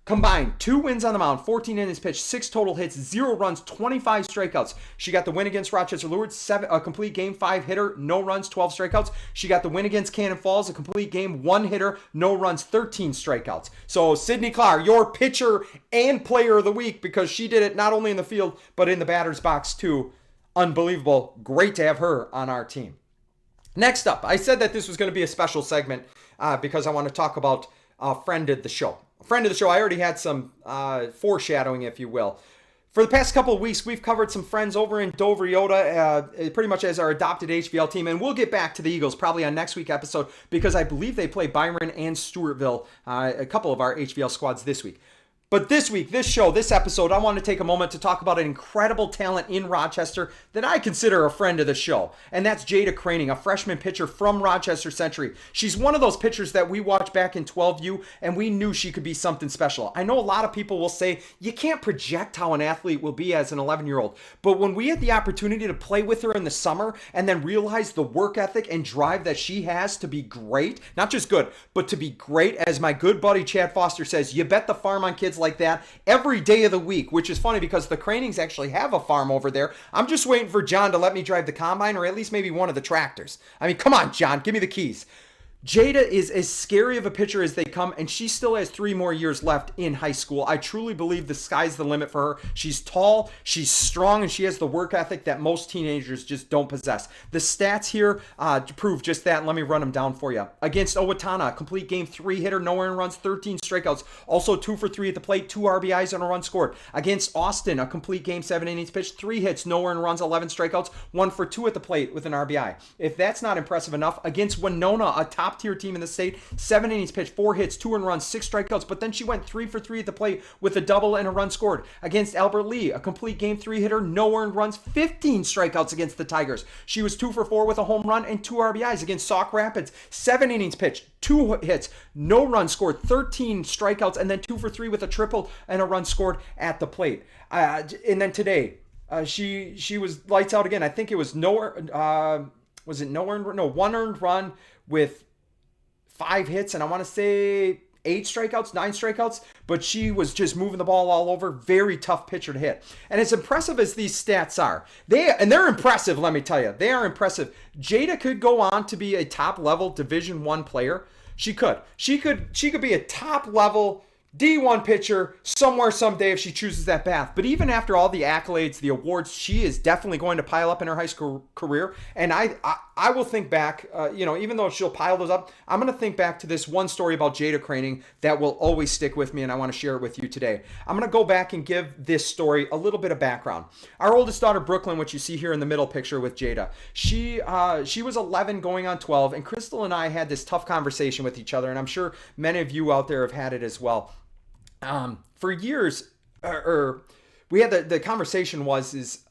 Combined, 2 wins on the mound, 14 innings pitched, 6 total hits, 0 runs, 25 strikeouts. She got the win against Rochester Lourdes, a complete game, 5 hitter, no runs, 12 strikeouts. She got the win against Cannon Falls, a complete game, 1 hitter, no runs, 13 strikeouts. So Sydney Clark, your pitcher and player of the week, because she did it not only in the field, but in the batter's box too. Unbelievable. Great to have her on our team. Next up, I said that this was going to be a special segment because I want to talk about a friend of the show. Friend of the show, I already had some foreshadowing, if you will. For the past couple of weeks, we've covered some friends over in Dover Yoda, pretty much as our adopted HVL team, and we'll get back to the Eagles probably on next week's episode because I believe they play Byron and Stewartville, a couple of our HVL squads this week. But this week, this episode, I want to take a moment to talk about an incredible talent in Rochester that I consider a friend of the show. And that's Jadah Kroening, a freshman pitcher from Rochester Century. She's one of those pitchers that we watched back in 12U, and we knew she could be something special. I know a lot of people will say, you can't project how an athlete will be as an 11-year-old. But when we had the opportunity to play with her in the summer and then realize the work ethic and drive that she has to be great, not just good, but to be great, as my good buddy Chad Foster says, you bet the farm on kids like that every day of the week, which is funny because the Kroenings actually have a farm over there. I'm just waiting for John to let me drive the combine or at least maybe one of the tractors. I mean, come on, John, give me the keys. Jadah is as scary of a pitcher as they come, and she still has 3 more years left in high school. I truly believe the sky's the limit for her. She's tall, she's strong, and she has the work ethic that most teenagers just don't possess. The stats here prove just that. Let me run them down for you. Against Owatonna, a complete game 3 hitter, no earned runs, 13 strikeouts, also 2 for 3 at the plate, 2 RBIs and a run scored. Against Austin, a complete game 7 innings pitched, 3 hits, no earned runs, 11 strikeouts, 1 for 2 at the plate with an RBI. If that's not impressive enough, against Winona, a top tier team in the state, 7 innings pitched, 4 hits, 2 earned runs, 6 strikeouts, but then she went 3 for 3 at the plate with a double and a run scored. Against Albert Lee, a complete game 3 hitter, no earned runs, 15 strikeouts against the Tigers. She was 2 for 4 with a home run and 2 RBIs. Against Sauk Rapids, 7 innings pitched, 2 hits, no run scored, 13 strikeouts, and then 2 for 3 with a triple and a run scored at the plate. And then today, she was lights out again. I think it was one earned run with 5 hits, and I want to say 8 strikeouts, 9 strikeouts, but she was just moving the ball all over. Very tough pitcher to hit. And as impressive as these stats are, they're impressive, let me tell you. They are impressive. Jadah could go on to be a top-level Division I player. She could. She could be a top-level D1 pitcher somewhere someday if she chooses that path. But even after all the accolades, the awards, she is definitely going to pile up in her high school career. And I will think back, even though she'll pile those up, I'm going to think back to this one story about Jadah Kroening that will always stick with me, and I want to share it with you today. I'm going to go back and give this story a little bit of background. Our oldest daughter, Brooklyn, which you see here in the middle picture with Jadah, she was 11 going on 12, and Crystal and I had this tough conversation with each other, and I'm sure many of you out there have had it as well. For years, we had the conversation was,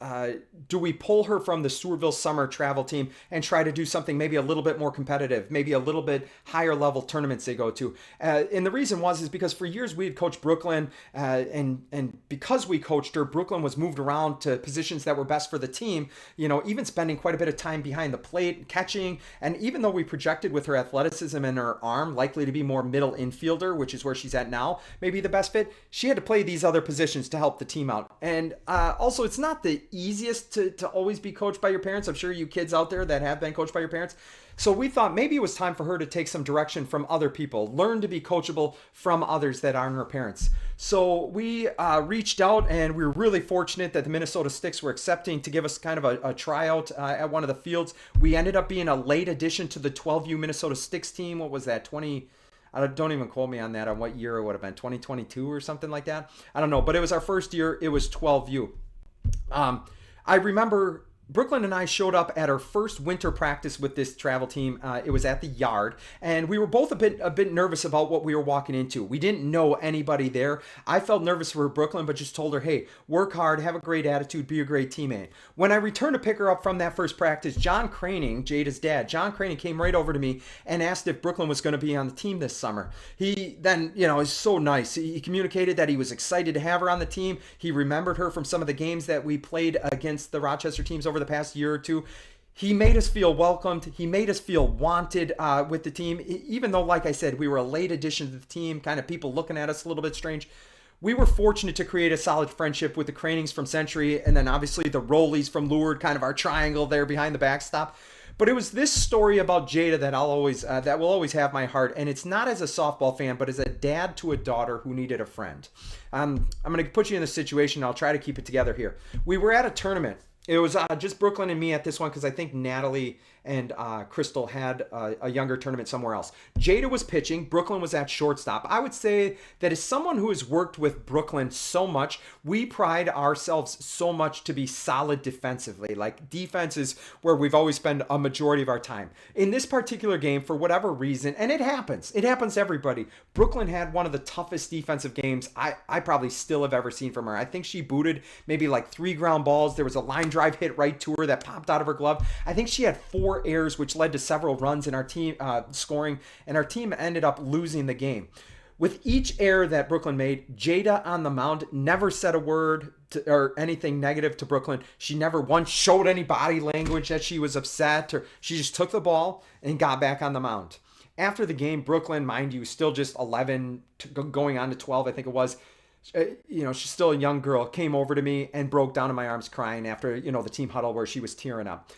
do we pull her from the Stewartville summer travel team and try to do something maybe a little bit more competitive, maybe a little bit higher level tournaments they go to? And the reason is because for years we had coached Brooklyn, and because we coached her, Brooklyn was moved around to positions that were best for the team, even spending quite a bit of time behind the plate, catching. And even though we projected with her athleticism and her arm, likely to be more middle infielder, which is where she's at now, maybe the best fit, she had to play these other positions to help the team out. And also, it's not the easiest to always be coached by your parents. I'm sure you kids out there that have been coached by your parents. So we thought maybe it was time for her to take some direction from other people, learn to be coachable from others that aren't her parents. So we reached out, and we were really fortunate that the Minnesota Sticks were accepting to give us kind of a tryout at one of the fields. We ended up being a late addition to the 12U Minnesota Sticks team. What was that, don't even quote me on that, on what year it would have been, 2022 or something like that. I don't know, but it was our first year. It was 12U. I remember Brooklyn and I showed up at our first winter practice with this travel team. It was at the yard, and we were both a bit nervous about what we were walking into. We didn't know anybody there. I felt nervous for Brooklyn, but just told her, hey, work hard, have a great attitude, be a great teammate. When I returned to pick her up from that first practice, John Kroening, Jadah's dad, John Kroening came right over to me and asked if Brooklyn was going to be on the team this summer. He then, is so nice. He communicated that he was excited to have her on the team. He remembered her from some of the games that we played against the Rochester teams over the past year or two. He made us feel welcomed. He made us feel wanted with the team, even though, like I said, we were a late addition to the team, kind of people looking at us a little bit strange. We were fortunate to create a solid friendship with the Kroenings from Century, and then obviously the Rollies from Lourdes, kind of our triangle there behind the backstop. But it was this story about Jadah that will always have my heart, and it's not as a softball fan, but as a dad to a daughter who needed a friend. I'm going to put you in this situation. I'll try to keep it together here. We were at a tournament. It was just Brooklyn and me at this one because I think Natalie and Crystal had a younger tournament somewhere else. Jadah was pitching. Brooklyn was at shortstop. I would say that as someone who has worked with Brooklyn so much, we pride ourselves so much to be solid defensively. Like, defense is where we've always spent a majority of our time. In this particular game, for whatever reason, and it happens to everybody, Brooklyn had one of the toughest defensive games I probably still have ever seen from her. I think she booted maybe like 3 ground balls. There was a line drive hit right to her that popped out of her glove. I think she had 4 errors, which led to several runs in our team scoring, and our team ended up losing the game. With each error that Brooklyn made, Jadah on the mound never said a word or anything negative to Brooklyn. She never once showed any body language that she was upset, or she just took the ball and got back on the mound. After the game, Brooklyn, mind you, still just 11, going on to 12, I think it was. She's still a young girl, came over to me and broke down in my arms crying after, the team huddle where she was tearing up.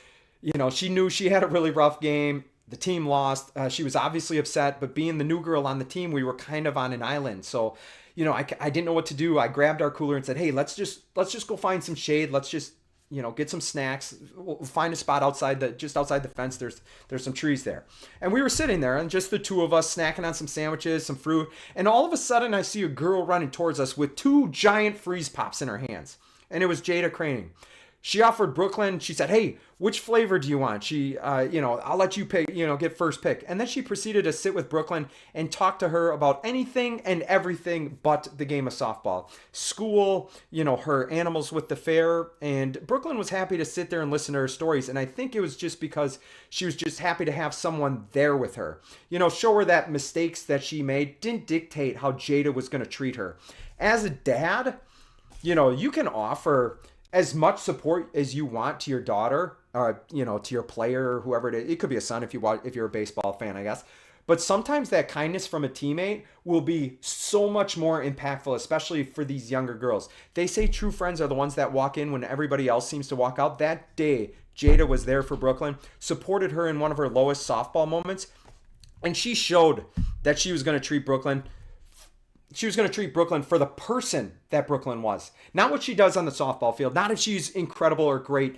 She knew she had a really rough game. The team lost. She was obviously upset, but being the new girl on the team, we were kind of on an island. So, I didn't know what to do. I grabbed our cooler and said, hey, let's just go find some shade. Let's just, get some snacks. We'll find a spot outside the fence. There's some trees there. And we were sitting there, and just the two of us snacking on some sandwiches, some fruit. And all of a sudden, I see a girl running towards us with 2 giant freeze pops in her hands. And it was Jadah Kroening. She offered Brooklyn, she said, hey, which flavor do you want? She, I'll let you pick, get first pick. And then she proceeded to sit with Brooklyn and talk to her about anything and everything but the game of softball. School, her animals with the fair. And Brooklyn was happy to sit there and listen to her stories. And I think it was just because she was just happy to have someone there with her. Show her that mistakes that she made didn't dictate how Jadah was going to treat her. As a dad, you can offer as much support as you want to your daughter, to your player, or whoever it is. It could be a son if you're a baseball fan, I guess. But sometimes that kindness from a teammate will be so much more impactful, especially for these younger girls. They say true friends are the ones that walk in when everybody else seems to walk out. That day, Jadah was there for Brooklyn, supported her in one of her lowest softball moments, and she showed that she was going to treat Brooklyn. She was going to treat Brooklyn for the person that Brooklyn was. Not what she does on the softball field, not if she's incredible or great,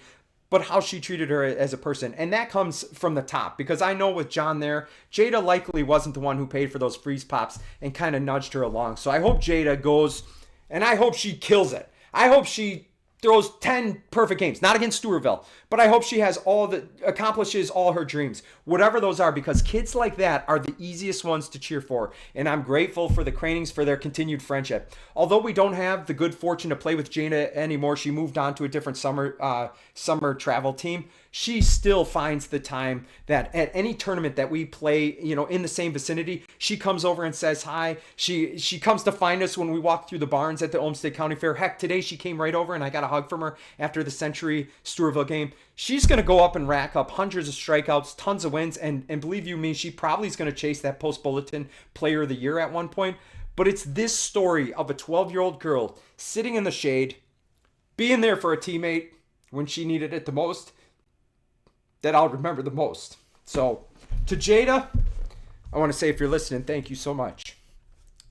but how she treated her as a person. And that comes from the top, because I know with John there, Jadah likely wasn't the one who paid for those freeze pops and kind of nudged her along. So I hope Jadah goes, and I hope she kills it. I hope she throws 10 perfect games, not against Stewartville, but I hope she accomplishes all her dreams, whatever those are, because kids like that are the easiest ones to cheer for. And I'm grateful for the Kroenings for their continued friendship. Although we don't have the good fortune to play with Jadah anymore, she moved on to a different summer travel team. She still finds the time that at any tournament that we play, in the same vicinity, she comes over and says hi. She comes to find us when we walk through the barns at the Olmsted County Fair. Heck, today she came right over and I got a hug from her after the Century Stewartville game. She's going to go up and rack up hundreds of strikeouts, tons of wins, and believe you me, she probably is going to chase that Post-Bulletin Player of the Year at one point. But it's this story of a 12-year-old girl sitting in the shade, being there for a teammate when she needed it the most, that I'll remember the most. So, to Jadah, I want to say, if you're listening, thank you so much.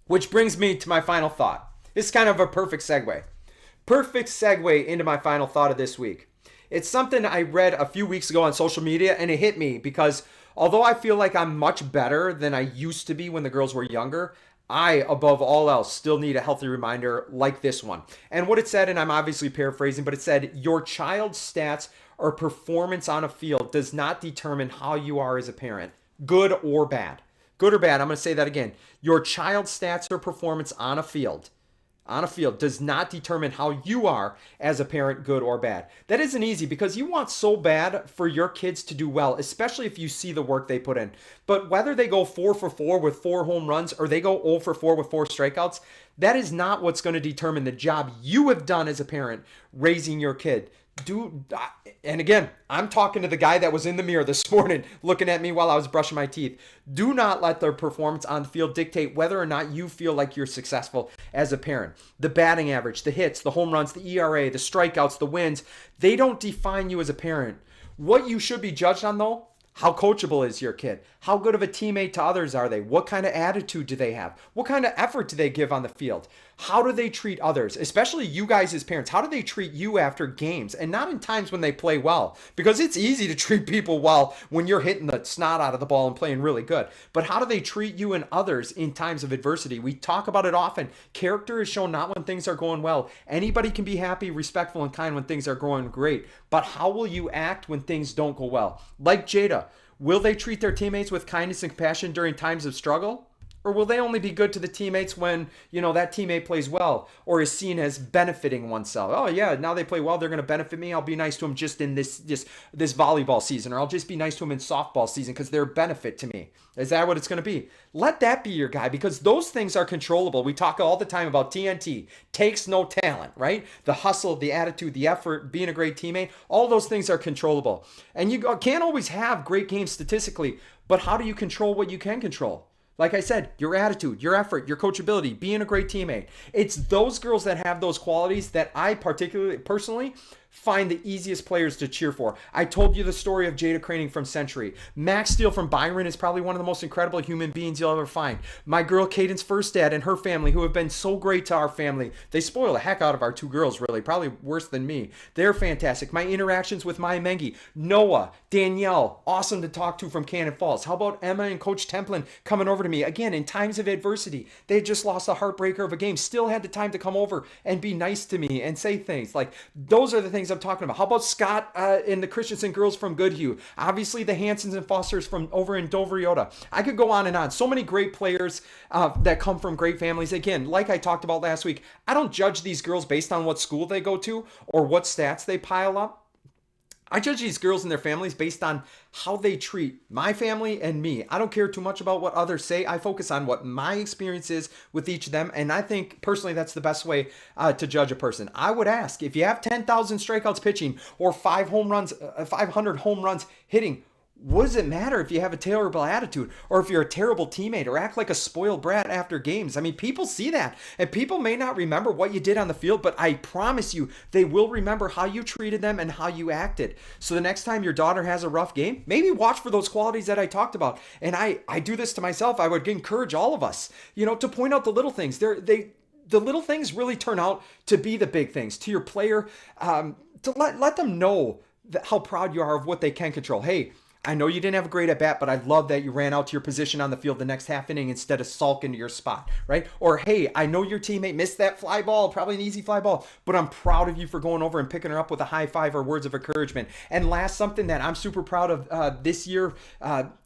Which brings me to my final thought. It's kind of a perfect segue. Perfect segue into my final thought of this week. It's something I read a few weeks ago on social media, and it hit me because although I feel like I'm much better than I used to be when the girls were younger, I, above all else, still need a healthy reminder like this one. And what it said, and I'm obviously paraphrasing, but it said, your child's stats or performance on a field does not determine how you are as a parent, good or bad. Good or bad, I'm going to say that again. Your child's stats or performance on a field does not determine how you are as a parent, good or bad. That isn't easy because you want so bad for your kids to do well, especially if you see the work they put in. But whether they go 4 for 4 with 4 home runs or they go 0 for 4 with 4 strikeouts, that is not what's going to determine the job you have done as a parent raising your kid. And again, I'm talking to the guy that was in the mirror this morning looking at me while I was brushing my teeth. Do not let their performance on the field dictate whether or not you feel like you're successful as a parent. The batting average, the hits, the home runs, the ERA, the strikeouts, the wins, they don't define you as a parent. What you should be judged on, though, how coachable is your kid? How good of a teammate to others are they? What kind of attitude do they have? What kind of effort do they give on the field? How do they treat others, especially you guys as parents? How do they treat you after games, and not in times when they play well? Because it's easy to treat people well when you're hitting the snot out of the ball and playing really good. But how do they treat you and others in times of adversity? We talk about it often. Character is shown not when things are going well. Anybody can be happy, respectful, and kind when things are going great. But how will you act when things don't go well? Like Jadah, will they treat their teammates with kindness and compassion during times of struggle? Or will they only be good to the teammates when, that teammate plays well or is seen as benefiting oneself? Oh, yeah, now they play well, they're going to benefit me. I'll be nice to them just in this volleyball season, or I'll just be nice to them in softball season because they're a benefit to me. Is that what it's going to be? Let that be your guy, because those things are controllable. We talk all the time about TNT. Takes no talent, right? The hustle, the attitude, the effort, being a great teammate, all those things are controllable. And you can't always have great games statistically, but how do you control what you can control? Like I said, your attitude, your effort, your coachability, being a great teammate. It's those girls that have those qualities that I personally find the easiest players to cheer for. I told you the story of Jadah Kroening from Century. Max Steele from Byron is probably one of the most incredible human beings you'll ever find. My girl Caden's first dad and her family, who have been so great to our family. They spoil the heck out of our two girls, really. Probably worse than me. They're fantastic. My interactions with Maya Mengi, Noah, Danielle, awesome to talk to from Cannon Falls. How about Emma and Coach Templin coming over to me? Again, in times of adversity, they had just lost a heartbreaker of a game, still had the time to come over and be nice to me and say things. Like, those are the things I'm talking about. How about Scott and the Christensen girls from Goodhue? Obviously, the Hansons and Fosters from over in Dover Yoda. I could go on and on. So many great players that come from great families. Again, like I talked about last week, I don't judge these girls based on what school they go to or what stats they pile up. I judge these girls and their families based on how they treat my family and me. I don't care too much about what others say. I focus on what my experience is with each of them. And I think personally that's the best way to judge a person. I would ask, if you have 10,000 strikeouts pitching or 500 home runs hitting, what does it matter if you have a terrible attitude or if you're a terrible teammate or act like a spoiled brat after games? I mean, people see that, and people may not remember what you did on the field, but I promise you they will remember how you treated them and how you acted. So the next time your daughter has a rough game, maybe watch for those qualities that I talked about. And I do this to myself. I would encourage all of us, to point out the little things. The little things really turn out to be the big things. To your player, to let them know how proud you are of what they can control. Hey, I know you didn't have a great at bat, but I love that you ran out to your position on the field the next half inning instead of sulk into your spot, right? Or, hey, I know your teammate missed that fly ball, probably an easy fly ball, but I'm proud of you for going over and picking her up with a high five or words of encouragement. And last, something that I'm super proud of this year,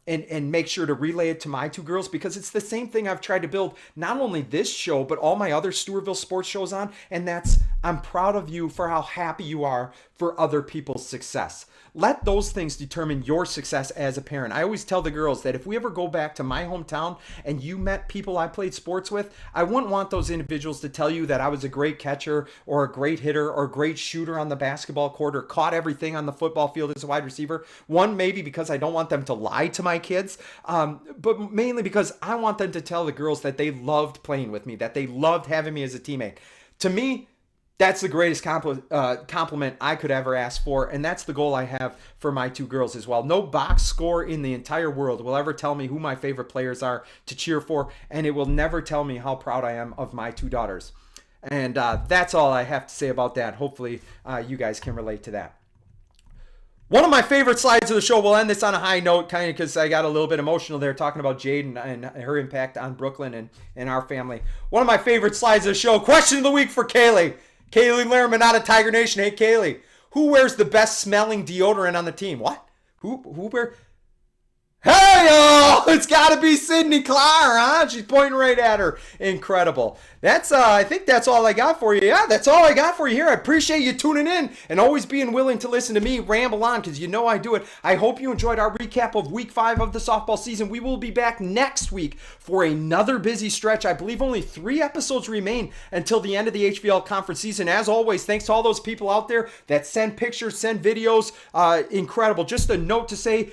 and make sure to relay it to my two girls, because it's the same thing I've tried to build not only this show, but all my other Stewartville sports shows on, and that's, I'm proud of you for how happy you are for other people's success. Let those things determine your success as a parent. I always tell the girls that if we ever go back to my hometown and you met people I played sports with, I wouldn't want those individuals to tell you that I was a great catcher or a great hitter or a great shooter on the basketball court or caught everything on the football field as a wide receiver. One, maybe because I don't want them to lie to my kids, but mainly because I want them to tell the girls that they loved playing with me, that they loved having me as a teammate. To me, that's the greatest compliment I could ever ask for, and that's the goal I have for my two girls as well. No box score in the entire world will ever tell me who my favorite players are to cheer for, and it will never tell me how proud I am of my two daughters. And that's all I have to say about that. Hopefully you guys can relate to that. One of my favorite slides of the show, we'll end this on a high note, kind of because I got a little bit emotional there talking about Jade and her impact on Brooklyn and our family. One of my favorite slides of the show, question of the week for Kaylee. Kaylee Lerman out of Tiger Nation. Hey, Kaylee, who wears the best smelling deodorant on the team? What? Who wears? Hey, y'all! It's got to be Sydney Clar, huh? She's pointing right at her. Incredible. That's, I think that's all I got for you. Yeah, that's all I got for you here. I appreciate you tuning in and always being willing to listen to me ramble on, because you know I do it. I hope you enjoyed our recap of Week 5 of the softball season. We will be back next week for another busy stretch. I believe only 3 episodes remain until the end of the HVL conference season. As always, thanks to all those people out there that send pictures, send videos. Incredible. Just a note to say,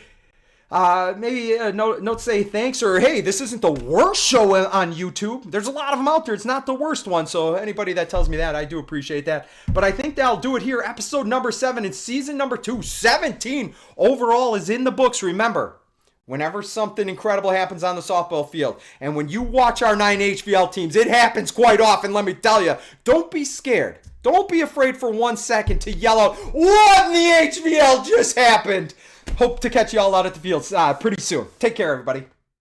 maybe a note to say thanks, or hey, this isn't the worst show on YouTube. There's a lot of them out there. It's not the worst one, so anybody that tells me that, I do appreciate that. But I think that'll do it here. Episode number 7 in season number 2, 17 overall is in the books. Remember, whenever something incredible happens on the softball field, and when you watch our 9 HVL teams, it happens quite often, let me tell you. Don't be scared. Don't be afraid for 1 second to yell out, "What in the HVL just happened?" Hope to catch you all out at the field pretty soon. Take care, everybody.